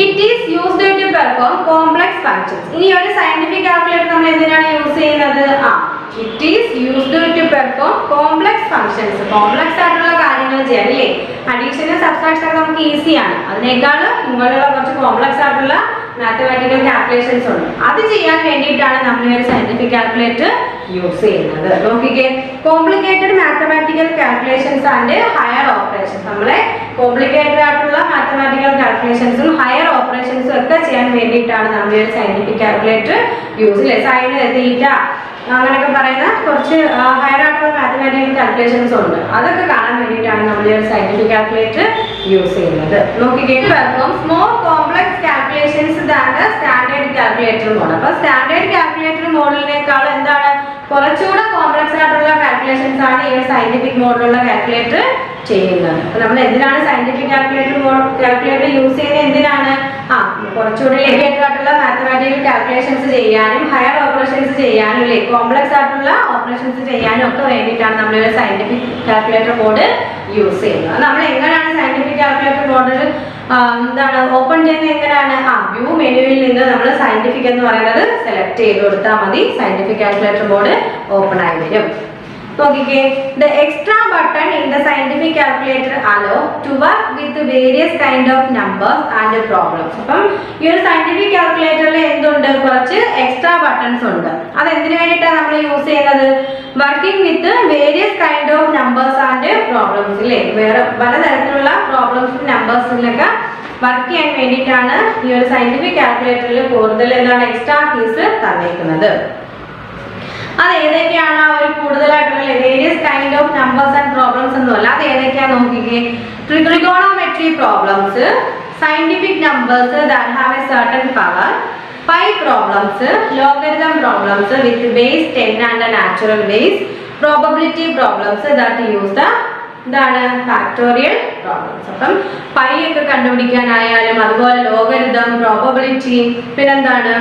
It is used to perform complex functions. ഇനി ഒരു സയന്റിഫിക് കാൽക്കുലേറ്റർ നമ്മൾ എന്തിനാണ് യൂസ് ചെയ്യുന്നത്? It is used to perform complex functions. Complex ആയിട്ടുള്ള കാര്യങ്ങൾ ചെയ്യാൻ അല്ലേ. അഡീഷനും സബ്സ്ട്രാക്ഷൻ ഒക്കെ നമുക്ക് ഈസിയാണ്. അതിനേക്കാൾ ഇങ്ങനെയുള്ള കുറച്ച് കോംപ്ലക്സ് ആയിട്ടുള്ള മാത്തമാറ്റിക്കൽ കാൽക്കുലേഷൻസ് ഉണ്ട്. അത് ചെയ്യാൻ വേണ്ടിയിട്ടാണ് നമ്മൾ ഈ ഒരു സയന്റിഫിക് കാൽക്കുലേറ്റർ യൂസ് ചെയ്യുന്നത്. നോക്കിക്കേ, complicated mathematical calculations and higher operations. നമ്മളെ കോംപ്ലിക്കേറ്റഡ് ആയിട്ടുള്ള മാത്തമാറ്റിക്കൽ കാൽക്കുലേഷൻസും ഹയർ ഓപ്പറേഷൻസും ഒക്കെ ചെയ്യാൻ വേണ്ടിയിട്ടാണ് നമ്മൾ ഈ ഒരു സയന്റിഫിക് കാൽക്കുലേറ്റർ യൂസ് ചെയ്യുന്നത്. സൈൻ, തീറ്റ അങ്ങനെയൊക്കെ പറയുന്ന കുറച്ച് ഹയർ ആയിട്ടുള്ള മാത്തമാറ്റിക്കൽ കാൽക്കുലേഷൻസ് ഉണ്ട്. അതൊക്കെ കാണാൻ വേണ്ടിയിട്ടാണ് നമ്മൾ ഈ ഒരു സയന്റിഫിക് കാൽക്കുലേറ്റർ യൂസ് ചെയ്യുന്നത്. നോക്കിക്കേ, performs more complex calculations than the standard calculator mode. അപ്പോൾ സ്റ്റാൻഡേർഡ് കാൽക്കുലേറ്റർ മോഡിനേക്കാൾ എന്താണ് കുറച്ചുകൂടെ കോംപ്ലക്സ് ആയിട്ടുള്ള കാൽക്കുലേഷൻസ് ആണ് ഈ ഒരു സയന്റിഫിക് മോഡിലുള്ള കാൽക്കുലേറ്റർ ചെയ്യുന്നത്. അപ്പോൾ നമ്മൾ എന്തിനാണ് സയന്റിഫിക് കാൽക്കുലേറ്റർ യൂസ് ചെയ്യുന്നത്? എന്തിനാണ്? കുറച്ചുകൂടി ലിമിറ്റഡ് ആയിട്ടുള്ള മാത്തമാറ്റിക്കൽ കാൽക്കുലേഷൻസ് ചെയ്യാനും ഹയർ ഓപ്പറേഷൻസ് ചെയ്യാനും അല്ലേ, കോംപ്ലക്സ് ആയിട്ടുള്ള ഓപ്പറേഷൻസ് ചെയ്യാനും ഒക്കെ വേണ്ടിയിട്ടാണ് നമ്മൾ ഒരു സയന്റിഫിക് കാൽക്കുലേറ്റർ മോഡ് യൂസ് ചെയ്യുന്നത്. നമ്മൾ എങ്ങനെയാണ് സയന്റിഫിക് കാൽക്കുലേറ്റർ മോഡ് എന്താണ് ഓപ്പൺ ചെയ്യുന്നത്? എങ്ങനെയാണ്? വ്യൂ മെനുവിൽ നിന്ന് നമ്മൾ സയന്റിഫിക് എന്ന് പറയുന്നത് സെലക്ട് ചെയ്ത് കൊടുത്താൽ മതി. സയന്റിഫിക് കാൽക്കുലേറ്റർ മോഡ് ഓപ്പൺ ആയി വരും. നോക്കിക്കേ, the extra button in the scientific calculator allow to work with various kind of numbers and problems. അപ്പം ഈ ഒരു സയന്റിഫിക് കാൽക്കുലേറ്ററിൽ എന്തുണ്ട്? കുറച്ച് എക്സ്ട്രാ ബട്ടൺസ് ഉണ്ട്. അത് എന്തിനു വേണ്ടിയിട്ടാണ് നമ്മൾ യൂസ് ചെയ്യുന്നത്? Working with various kind of numbers and problems ഇല്ലേ, വേറെ പലതരത്തിലുള്ള പ്രോബ്ലംസും നമ്പേഴ്സിലൊക്കെ വർക്ക് ചെയ്യാൻ വേണ്ടിയിട്ടാണ് ഈ ഒരു സയന്റിഫിക് കാൽക്കുലേറ്ററിൽ കൂടുതൽ എന്താണ് എക്സ്ട്രാ കീസ് തന്നിരിക്കുന്നത്. അത് ഏതൊക്കെയാണ്? ആ ഒരു കൂടുതലായിട്ടുള്ള various kind of numbers and problems ഒന്നുമല്ല. അത് ഏതൊക്കെയാണ് നോക്കിക്കേ, trigonometry problems, scientific numbers that have A certain power, pi problems, logarithm problems with base 10 and natural base, probability problems that use the എന്താണ് ഫാക്ടോറിയൽ പ്രോബ്ലംസ്. അപ്പം pi ഒക്കെ കണ്ടുപിടിക്കാനായാലും അതുപോലെ logarithm, probability, പിന്നെന്താണ്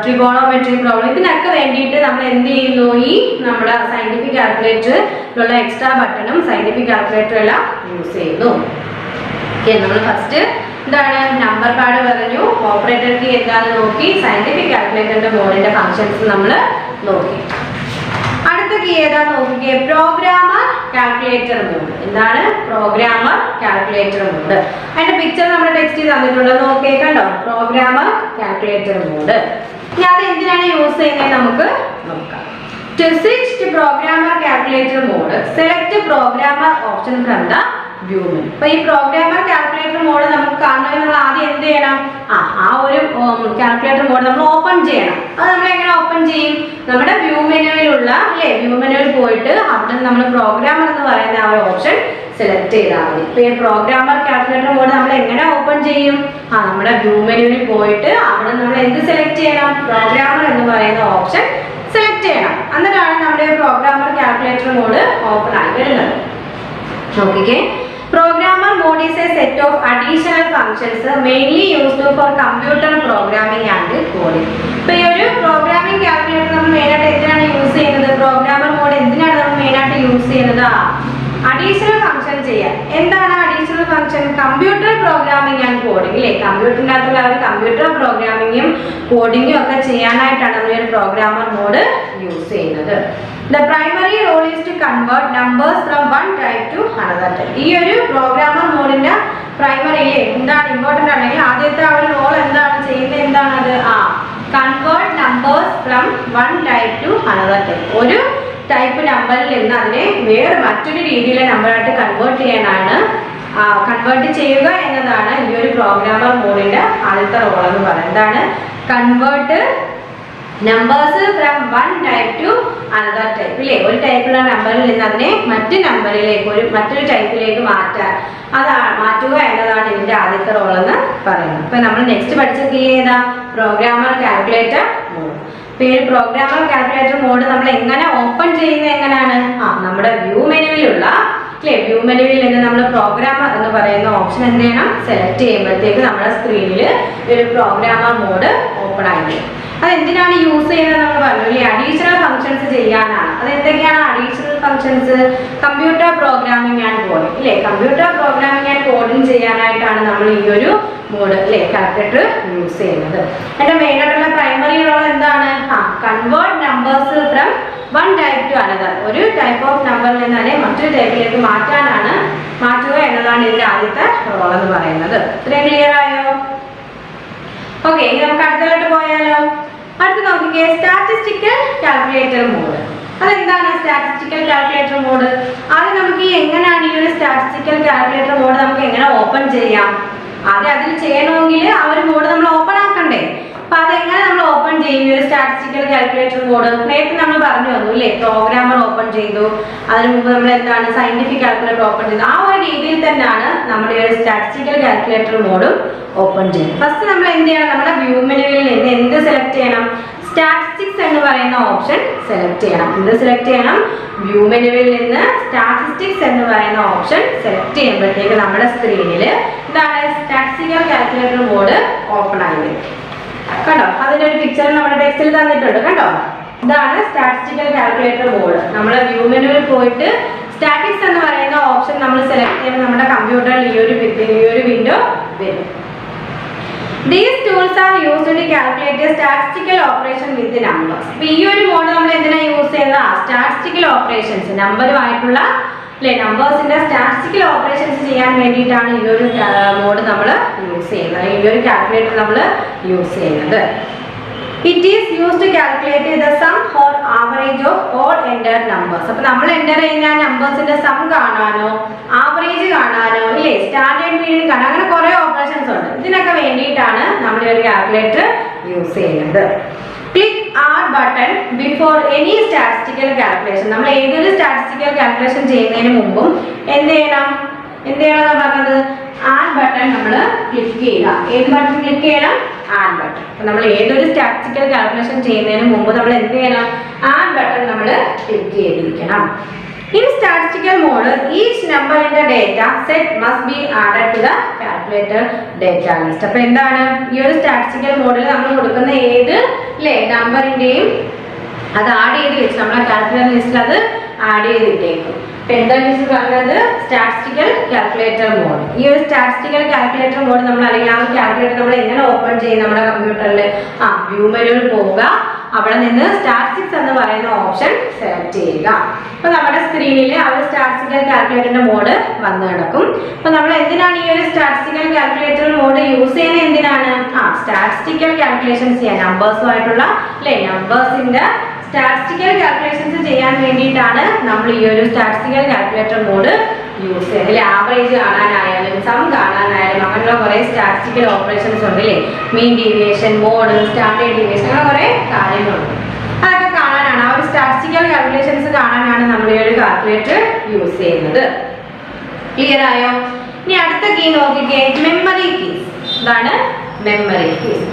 ട്രിഗോണോമെട്രി problem, ഇതിനൊക്കെ വേണ്ടിയിട്ട് നമ്മൾ എന്ത് ചെയ്യുന്നു? ഈ നമ്മുടെ സയന്റിഫിക് കാൽക്കുലേറ്ററിലുള്ള എക്സ്ട്രാ ബട്ടണും സയന്റിഫിക് കാൽക്കുലേറ്റർ എല്ലാം യൂസ് ചെയ്യുന്നു. ഓക്കെ, നമ്മൾ ഫസ്റ്റ് എന്താണ് നമ്പർ പാഡ് പറഞ്ഞു, ഓപ്പറേറ്റർ കീ എന്താണെന്ന് നോക്കി, സയന്റിഫിക് കാൽക്കുലേറ്ററിന്റെ മോഡിന്റെ ഫങ്ഷൻസ് നമ്മൾ നോക്കി. അടുത്ത കീ ഏതാന്ന് നോക്കിക്കേ, പ്രോഗ്രാമർ കാൽക്കുലേറ്റർ മോഡ്. എന്താണ് പ്രോഗ്രാമർ കാൽക്കുലേറ്റർ മോഡ്? അതിന്റെ പിക്ചർ നമ്മുടെ ടെക്സ്റ്റിൽ തന്നിട്ടുണ്ട്, നോക്കിയേ, കണ്ടോ, പ്രോഗ്രാമർ കാൽക്കുലേറ്റർ മോഡ്. ഇനി അത് എന്തിനാണ് യൂസ് ചെയ്യുന്നത് നമുക്ക് നോക്കാം. To switch to programmer calculator mode, select programmer option from the view menu. അപ്പോൾ ഈ പ്രോഗ്രാമർ കാൽക്കുലേറ്റർ മോഡ് നമുക്ക് കാണണമെങ്കിൽ നമ്മൾ ആദ്യം എന്ത് ചെയ്യണം? ആ ഒരു കാൽക്കുലേറ്റർ മോഡ് നമ്മൾ ഓപ്പൺ ചെയ്യണം. അത് നമ്മൾ എങ്ങനെ ഓപ്പൺ ചെയ്യും? നമ്മുടെ വ്യൂ മെനുവിലുള്ള അല്ലേ, വ്യൂ മെനുവിൽ പോയിട്ട് അവിടെ നമ്മൾ പ്രോഗ്രാമർ എന്ന് പറയുന്ന ആ ഒരു ഓപ്ഷൻ സെലക്ട് ചെയ്താൽ മതി. ഇപ്പോൾ ഈ പ്രോഗ്രാമർ കാൽക്കുലേറ്റർ മോഡ് നമ്മൾ എങ്ങനെ ഓപ്പൺ ചെയ്യും? നമ്മുടെ വ്യൂ മെനുവിൽ പോയിട്ട് അവിടെ നമ്മൾ എന്ത് സെലക്ട് ചെയ്യണം? പ്രോഗ്രാമർ എന്ന് പറയുന്ന ഓപ്ഷൻ സെലക്ട് ചെയ്യണം. എന്നിട്ടാണ് നമ്മുടെ പ്രോഗ്രാമർ കാൽക്കുലേറ്റർ മോഡ് ഓപ്പൺ ആയി വരുന്നത്. നോക്കിക്കേ, programmer mode is a set of additional functions mainly used for computer programming and coding. ഇപ്പോൾ ഈ ഒരു പ്രോഗ്രാമിംഗ് കാൽക്കുലേറ്റർ നമ്മൾ മെയിനായിട്ട് എന്തിനാണ് യൂസ് ചെയ്യുന്നത്? പ്രോഗ്രാമർ മോഡ് എന്തിനാണ് നമ്മൾ മെയിനായിട്ട് യൂസ് ചെയ്യുന്നത്? അഡീഷണൽ ഫംഗ്ഷൻ ചെയ്യാൻ. എന്താണ് additional function? Computer programming and coding ഇല്ലേ, കമ്പ്യൂട്ടറിൻ്റെ അകത്തുള്ള ഒരു കമ്പ്യൂട്ടർ പ്രോഗ്രാമിങ്ങും കോഡിങ്ങും ഒക്കെ ചെയ്യാനായിട്ടാണ് നമ്മൾ ഒരു പ്രോഗ്രാമർ മോഡ് യൂസ് ചെയ്യുന്നത്. The primary role is to convert numbers from one type to another type. ഈ ഒരു പ്രോഗ്രാമർ മോഡിന്റെ പ്രൈമറി എന്താണ് ഇമ്പോർട്ടൻ്റ് ആണെങ്കിൽ ആദ്യത്തെ ആ ഒരു റോൾ എന്താണ് ചെയ്യുന്നത്? എന്താണത്? Convert numbers from one type two another type. ഒരു ടൈപ്പ് നമ്പറിൽ നിന്ന് അതിനെ വേറെ മറ്റൊരു രീതിയിലെ നമ്പറായിട്ട് കൺവേർട്ട് ചെയ്യാനാണ്, കൺവേർട്ട് ചെയ്യുക എന്നതാണ് ഈ ഒരു പ്രോഗ്രാമർ മോഡിന്റെ ആദ്യത്തെ റോൾ എന്ന് പറയുന്നത്. എന്താണ്? Convert numbers from one type two another type ഇല്ലേ, ഒരു ടൈപ്പിലുള്ള നമ്പറിൽ നിന്ന് അതിനെ മറ്റൊരു മറ്റൊരു ടൈപ്പിലേക്ക് മാറ്റുക എന്നതാണ് ഇതിന്റെ ആദ്യത്തെ റോൾ എന്ന് പറയുന്നത്. ഇപ്പൊ നമ്മൾ നെക്സ്റ്റ് പഠിച്ച കീ ഏതാ? Programmer calculator mode. ഇപ്പൊ ഈ പ്രോഗ്രാമർ കാൽക്കുലേറ്റർ മോഡ് നമ്മൾ എങ്ങനെ ഓപ്പൺ ചെയ്യുന്നത്? എങ്ങനെയാണ്? നമ്മുടെ വ്യൂ മെനുവിലുള്ള വ്യൂ മെനുവിൽ നിന്ന് നമ്മൾ പ്രോഗ്രാമർ എന്ന് പറയുന്ന ഓപ്ഷൻ എന്ത് ചെയ്യണം? സെലക്ട് ചെയ്യുമ്പോഴത്തേക്ക് നമ്മുടെ സ്ക്രീനിൽ ഒരു പ്രോഗ്രാമർ മോഡ് ഓപ്പൺ ആയി. അതെന്തിനാണ് യൂസ് ചെയ്യുന്നത് നമ്മൾ പറഞ്ഞു അല്ലേ? അഡീഷണൽ ഫംഗ്ഷൻസ് ചെയ്യാനാണ്. അതെന്തൊക്കെയാണ് additional functions? Computer programming and coding ഇല്ലേ, കമ്പ്യൂട്ടർ പ്രോഗ്രാമിംഗ് ആൻഡ് കോഡിംഗ് ചെയ്യാനായിട്ടാണ് നമ്മൾ ഈ ഒരു മോഡ് അല്ലേ കാൽക്കുലേറ്റർ യൂസ് ചെയ്യുന്നത്. അതിന്റെ മെയിൻ ആയിട്ടുള്ള പ്രൈമറി റോൾ എന്താണ്? Convert numbers from one type to another. ഒരു ടൈപ്പ് ഓഫ് നമ്പറിൽ നിന്ന് തന്നെ മറ്റൊരു ടൈപ്പിലേക്ക് മാറ്റുക എന്നതാണ് ഇതിന്റെ ആദ്യത്തെ റോൾ എന്ന് പറയുന്നത്. ഇത്രയും ക്ലിയർ ആയോ? ഓക്കെ, ഇനി നമുക്ക് അടുത്തതായിട്ട് പോയാലോ. അടുത്ത് നോക്കിക്കേ, സ്റ്റാറ്റിസ്റ്റിക്കൽ കാൽക്കുലേറ്റർ മോഡ്. അതെന്താണ് സ്റ്റാറ്റിസ്റ്റിക്കൽ കാൽക്കുലേറ്റർ മോഡ്? ആദ്യം നമുക്ക് എങ്ങനെയാണ് ഈ ഒരു സ്റ്റാറ്റിസ്റ്റിക്കൽ കാൽക്കുലേറ്റർ മോഡ് നമുക്ക് എങ്ങനെ ഓപ്പൺ ചെയ്യാം? ആദ്യം അതിൽ ചെയ്യണമെങ്കിൽ ആ ഒരു മോഡ് നമ്മൾ ഓപ്പൺ ആക്കണ്ടേ. അപ്പൊ അതെങ്ങനെ നമ്മൾ ഓപ്പൺ ചെയ്യും ഈ ഒരു സ്റ്റാറ്റിസ്റ്റിക്കൽ കാൽക്കുലേറ്റർ മോഡ്? നേരത്തെ നമ്മൾ പറഞ്ഞു വന്നു അല്ലേ, പ്രോഗ്രാമർ ഓപ്പൺ ചെയ്തു, അതിനു മുമ്പ് നമ്മൾ എന്താണ് സയന്റിഫിക് കാൽക്കുലേറ്റർ ഓപ്പൺ ചെയ്തു. ആ ഒരു രീതിയിൽ തന്നെയാണ് നമ്മുടെ ഈ ഒരു സ്റ്റാറ്റിസ്റ്റിക്കൽ കാൽക്കുലേറ്റർ മോഡും ഓപ്പൺ ചെയ്യുന്നത്. ഫസ്റ്റ് നമ്മൾ എന്ത് ചെയ്യണം? നമ്മുടെ വ്യൂ മെനുവിൽ നിന്ന് എന്ത് സെലക്ട് ചെയ്യണം? സ്റ്റാറ്റിസ്റ്റിക്സ് എന്ന് പറയുന്ന ഓപ്ഷൻ സെലക്ട് ചെയ്യണം. എന്ത് സെലക്ട് ചെയ്യണം? വ്യൂ മെനുവിൽ നിന്ന് സ്റ്റാറ്റിസ്റ്റിക്സ് എന്ന് പറയുന്ന ഓപ്ഷൻ സെലക്ട് ചെയ്യുമ്പോഴത്തേക്ക് നമ്മുടെ സ്ക്രീനിൽ എന്താണ് സ്റ്റാറ്റിസ്റ്റിക്കൽ കാൽക്കുലേറ്റർ മോഡ് ഓപ്പൺ ആയി വരും. കണ്ടോ, അതിന്റെ ഒരു പിക്ചർ നമ്മുടെ ടെക്സ്റ്റിൽ തന്നിട്ടുണ്ട്. കണ്ടോ, ഇതാണ് സ്റ്റാറ്റിസ്റ്റിക്കൽ കാൽക്കുലേറ്റർ മോഡ്. നമ്മൾ വ്യൂ മെനുവിൽ പോയിട്ട് സ്റ്റാറ്റിക്സ് എന്ന് പറയുന്ന ഓപ്ഷൻ നമ്മൾ സെലക്ട് ചെയ്യുമ്പോൾ നമ്മുടെ കമ്പ്യൂട്ടറിൽ ഈ ഒരു വിൻഡോ വരും. These tools are used to calculate a statistical operation with the numbers. ഈ ഒരു മോഡ് നമ്മൾ എന്തിനാ യൂസ് ചെയ്യുന്നത്? സ്റ്റാറ്റിസ്റ്റിക്കൽ ഓപ്പറേഷൻസ് നമ്പറുമായിട്ടുള്ള നമ്പേഴ്സിന്റെ സ്റ്റാറ്റിസ്റ്റിക്കൽ ഓപ്പറേഷൻസ് ചെയ്യാൻ വേണ്ടിയിട്ടാണ് ഈ ഒരു മോഡ് നമ്മൾ യൂസ് ചെയ്യുന്നത്, ഈ ഒരു കാൽക്കുലേറ്റർ നമ്മൾ യൂസ് ചെയ്യുന്നത്. It is used to calculate the sum or average of all entered numbers. അപ്പോൾ നമ്മൾ എൻ്റർ ചെയ്യുന്ന നമ്പേഴ്സിന്റെ സം കാണാനോ ആവറേജ് കാണാനോ ഇല്ലേ സ്റ്റാൻഡേർഡ് മീഡിയൻ കാണാൻ അങ്ങനെ കുറേ ഓപ്പറേഷൻസ് ഉണ്ട്. ഇതിനൊക്കെ വേണ്ടിയിട്ടാണ് നമ്മൾ ഈ ഒരു കാൽക്കുലേറ്റർ യൂസ് ചെയ്യുന്നത്. Click R button before any statistical calculation. നമ്മൾ ഏതൊരു സ്റ്റാറ്റിസ്റ്റിക്കൽ കാൽക്കുലേഷൻ ചെയ്യുന്നതിന് മുമ്പും എന്ത് ചെയ്യണം പറഞ്ഞത്? ആർ ബട്ടൺ നമ്മൾ ക്ലിക്ക് ചെയ്യുക. ഏത് ബട്ടൺ ക്ലിക്ക് ചെയ്യണം? Add button. അപ്പൊ നമ്മൾ ഏതൊരു സ്റ്റാറ്റിസ്റ്റിക്കൽ കാൽക്കുലേഷൻ ചെയ്യുന്നതിന് മുമ്പ് നമ്മൾ എന്ത് ചെയ്യണം? ആഡ് ബട്ടൺ നമ്മൾ ക്ലിക്ക് ചെയ്തിരിക്കണം. In statistical mode, each number in the data set must be added to the calculator data list. അപ്പോൾ എന്താണ് ഈ ഒരു സ്റ്റാറ്റിസ്റ്റിക്കൽ മോഡിൽ നമ്മൾ കൊടുക്കുന്ന ഏത് നമ്പറിന്റെയും അത് ആഡ് ചെയ്ത് വെച്ച് നമ്മളെ കാൽക്കുലേറ്റർ ലിസ്റ്റിൽ അത് ആഡ് ചെയ്തിട്ടേക്കും. എന്താണ് മിസ് പറഞ്ഞത്? Statistical calculator mode. ഈ ഒരു സ്റ്റാറ്റിസ്റ്റിക്കൽ കാൽക്കുലേറ്റർ മോഡ് നമ്മൾ അല്ലെങ്കിൽ ആ കാൽക്കുലേറ്റർ നമ്മൾ എങ്ങനെ ഓപ്പൺ ചെയ്യും നമ്മുടെ കമ്പ്യൂട്ടറിൽ? വ്യൂ മെനുവിൽ പോവുക, അവിടെ നിന്ന് സ്റ്റാറ്റിസ്റ്റിക്സ് എന്ന് പറയുന്ന ഓപ്ഷൻ സെലക്ട് ചെയ്യുക. അപ്പൊ നമ്മുടെ സ്ക്രീനിൽ ആ ഒരു സ്റ്റാറ്റിസ്റ്റിക്കൽ കാൽക്കുലേറ്ററിന്റെ മോഡ് വന്നു കിടക്കും. അപ്പൊ നമ്മൾ എന്തിനാണ് ഈ ഒരു സ്റ്റാറ്റിസ്റ്റിക്കൽ കാൽക്കുലേറ്റർ മോഡ് യൂസ് ചെയ്യുന്നത്? എന്തിനാണ്? സ്റ്റാറ്റിസ്റ്റിക്കൽ കാൽക്കുലേഷൻസ് ചെയ്യാൻ നമ്പേഴ്സുമായിട്ടുള്ള നമ്പേഴ്സിന്റെ സ്റ്റാറ്റിസ്റ്റിക്കൽ കാൽക്കുലേഷൻസ് ചെയ്യാൻ വേണ്ടിയിട്ടാണ് നമ്മൾ ഈ ഒരു സ്റ്റാറ്റിസ്റ്റിക്കൽ കാൽക്കുലേറ്റർ മോഡ് യൂസ് ചെയ്യുന്നത്. ആവറേജ് കാണാനായാലും സം കാണാനായാലും അങ്ങനെയുള്ള കുറേ സ്റ്റാറ്റിസ്റ്റിക്കൽ ഓപ്പറേഷൻസ് ഉണ്ട് അല്ലേ. Mean deviation, mode, standard deviation, അങ്ങനെ കുറേ കാര്യങ്ങളുണ്ട്. അതൊക്കെ കാണാനാണ്, ആ ഒരു സ്റ്റാറ്റിസ്റ്റിക്കൽ കാൽക്കുലേഷൻസ് കാണാനാണ് നമ്മൾ ഈ ഒരു കാൽക്കുലേറ്റർ യൂസ് ചെയ്യുന്നത്. ക്ലിയർ ആയോ? ഇനി അടുത്ത കീ നോക്കിക്കേ, മെമ്മറി കീസ്. ഇതാണ് memory keys.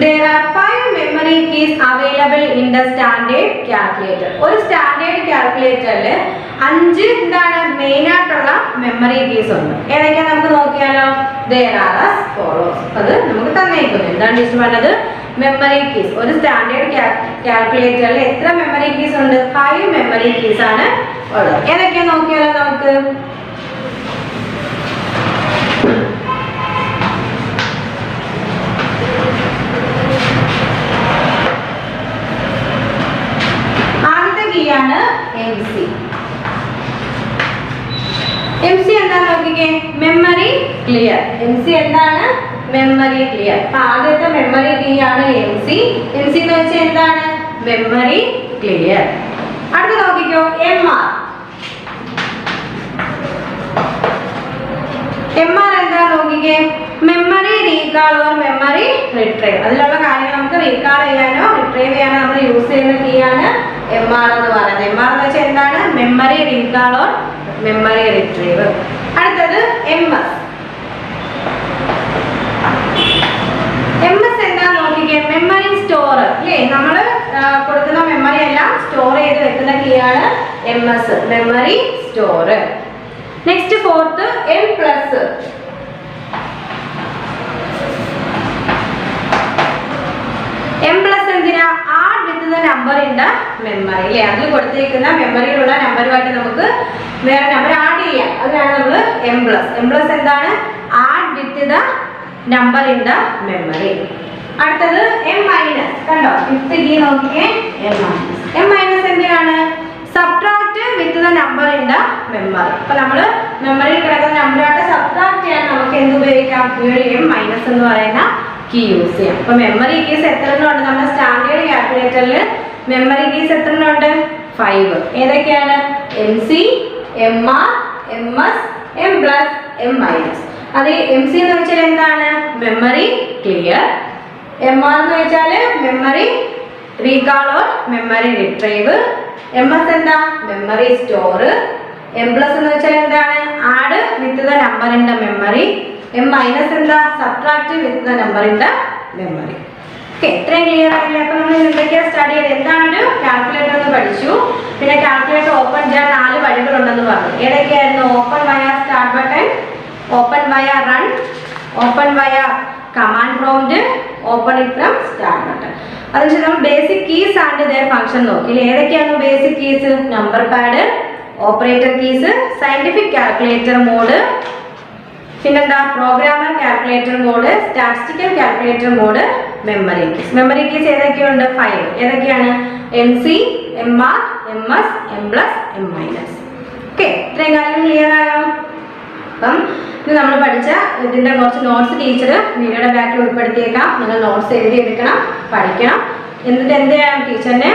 There are 5 memory keys available in the standard calculator. ഒരു സ്റ്റാൻഡേർഡ് കാൽക്കുലേറ്ററിൽ 5 എന്താണ് മെയിൻ ആയിട്ടുള്ള മെമ്മറി കീസ് ഉണ്ട്. ഏതൊക്കെയാ നമുക്ക് നോക്കിയാലോ? There are as follows. അത് നമുക്ക് തന്നേക്കുന്നു. എന്താണ് ടീച്ചർ പറഞ്ഞത്? Memory keys. ഒരു സ്റ്റാൻഡേർഡ് കാൽക്കുലേറ്ററിൽ എത്ര മെമ്മറി കീസ് ഉണ്ട്? 5 മെമ്മറി കീസ് ആണ് ഉള്ളത്. ഏതൊക്കെയാ നോക്കിയാലോ നമുക്ക്? MC എന്താണ് നോക്കിക്കേ? Memory clear. MC എന്താണ്? Memory clear. അപ്പൊ ആദ്യത്തെ മെമ്മറി കീ ആണ് MC. MC എന്ന് വെച്ചാൽ എന്താണ്? Memory clear. അടുത്ത നോക്കിക്കോ, MR. MR എന്താ നോക്കിക്കേ? Memory recall or memory retrieve. അതിലുള്ള കാര്യങ്ങൾ നമുക്ക് റീകാൾ ചെയ്യാനോ റിട്രൈവ് ചെയ്യാനോ നമ്മൾ യൂസ് ചെയ്യുന്ന കീ ആണ് MR എന്ന് പറയുന്നത്. MR എന്ന് വെച്ചാൽ എന്താണ്? Memory recall or memory retrieve. അടുത്തത് MS. MS എന്താ നോക്കിക്കേ? മെമ്മറി സ്റ്റോർ അല്ലേ. നമ്മൾ കൊടുക്കുന്ന മെമ്മറി എല്ലാം സ്റ്റോർ ചെയ്ത് വെക്കുന്ന കീ ആണ് MS, memory store. Next fourth M+. M+ എന്തിനാ? Add with the number in the memory അല്ലേ. അതിൽ കൊടുത്തിരിക്കുന്ന മെമ്മറിയിലുള്ള നമ്പറുമായിട്ട് നമുക്ക് വേറെ നമ്പർ ആഡ് ചെയ്യാം. അതിനാണ് നമ്മൾ M+. എന്താണ്? Add with the number in the memory. അടുത്തത് M-. കണ്ടോ? ഫിഫ്ത്ത് കീ നോക്കിക്കേ, M-. എന്തിനാണ്? Subtract with the number in the memory. അപ്പൊ നമ്മൾ മെമ്മറിയിൽ കിടക്കുന്ന നമ്പറായിട്ട് സബ്ട്രാക്ട് ചെയ്യാൻ നമുക്ക് എന്ത് ഉപയോഗിക്കാം? എം മൈനസ് എന്ന് പറയുന്ന കീ യൂസ് ചെയ്യാം. അപ്പൊ മെമ്മറി കീസ് എത്ര എണ്ണം ഉണ്ട്? നമ്മുടെ സ്റ്റാൻഡേർഡ് കാൽക്കുലേറ്ററിൽ മെമ്മറി കീസ് എത്ര എണ്ണം ഉണ്ട്? 5. ഏതൊക്കെയാണ്? MC, MR, MS, M+, M-. അത് MC എന്ന് വെച്ചാൽ എന്താണ്? Memory clear. MR എന്ന് വെച്ചാൽ memory recall or memory retrieve. MS എന്താ? Memory store. M+ എന്ന് വെച്ചാൽ എന്താണ്? Add with the number in the memory. M- എന്താ? Subtract with the number in the memory. Okay, ഇത്രയും ക്ലിയർ ആയില്ലേ? അപ്പൊ നമ്മൾ എന്തൊക്കെയാണ് സ്റ്റഡി ചെയ്തത്? എന്താണ് ഒരു കാൽക്കുലേറ്റർ എന്ന് പഠിച്ചു. പിന്നെ കാൽക്കുലേറ്റർ ഓപ്പൺ ചെയ്യാൻ 4 വഴികളുണ്ടെന്ന് പറഞ്ഞു. ഏതൊക്കെയായിരുന്നു? Open via start button, open via run, open via command prompt, open it from start button. അതിനുശേഷം നമ്മൾ basic keys and their function നോക്കി. ഏതൊക്കെയാണ് basic keys? Number pad, operator keys, scientific calculator mode, പിന്നെന്താ? Programmer calculator mode, statistical calculator mode, memory keys. Memory keys ഏതൊക്കെയുണ്ട്? 5. ഏതൊക്കെയാണ്? MC, MR, MS, M+, M-. Okay, ഇത്രയും കാര്യങ്ങൾ clear ആയോ? അപ്പം ഇത് നമ്മൾ പഠിച്ച ഇതിന്റെ കുറച്ച് നോട്ട്സ് ടീച്ചർ വീഡിയോയുടെ ബാക്കിൽ ഉൾപ്പെടുത്തിയേക്കാം. നിങ്ങൾ നോട്ട്സ് എഴുതി എടുക്കണം, പഠിക്കണം. എന്നിട്ട് എന്ത് ചെയ്യണം? ടീച്ചറിനെ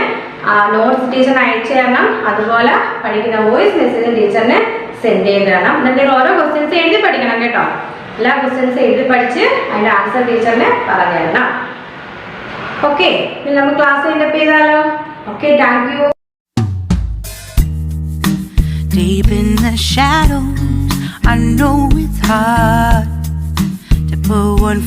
നോട്ട്സ് ടീച്ചറിന് അയച്ചു തരണം. അതുപോലെ പഠിക്കുന്ന വോയിസ് മെസ്സേജ് ടീച്ചറിന് സെൻഡ് ചെയ്ത് തരണം. എന്നിട്ട് ഓരോ ക്വസ്റ്റ്യൻസ് എഴുതി പഠിക്കണം കേട്ടോ. എല്ലാ ക്വസ്റ്റ്യൻസ് എഴുതി പഠിച്ച് അതിന്റെ ആൻസർ ടീച്ചറിന് പറഞ്ഞു തരണം. ഓക്കെ, ഇനി നമുക്ക് ക്ലാസ് വൈൻഡപ്പ് ചെയ്താലോ? Okay, thank you. Deep in the shadows, I know it's hard to put one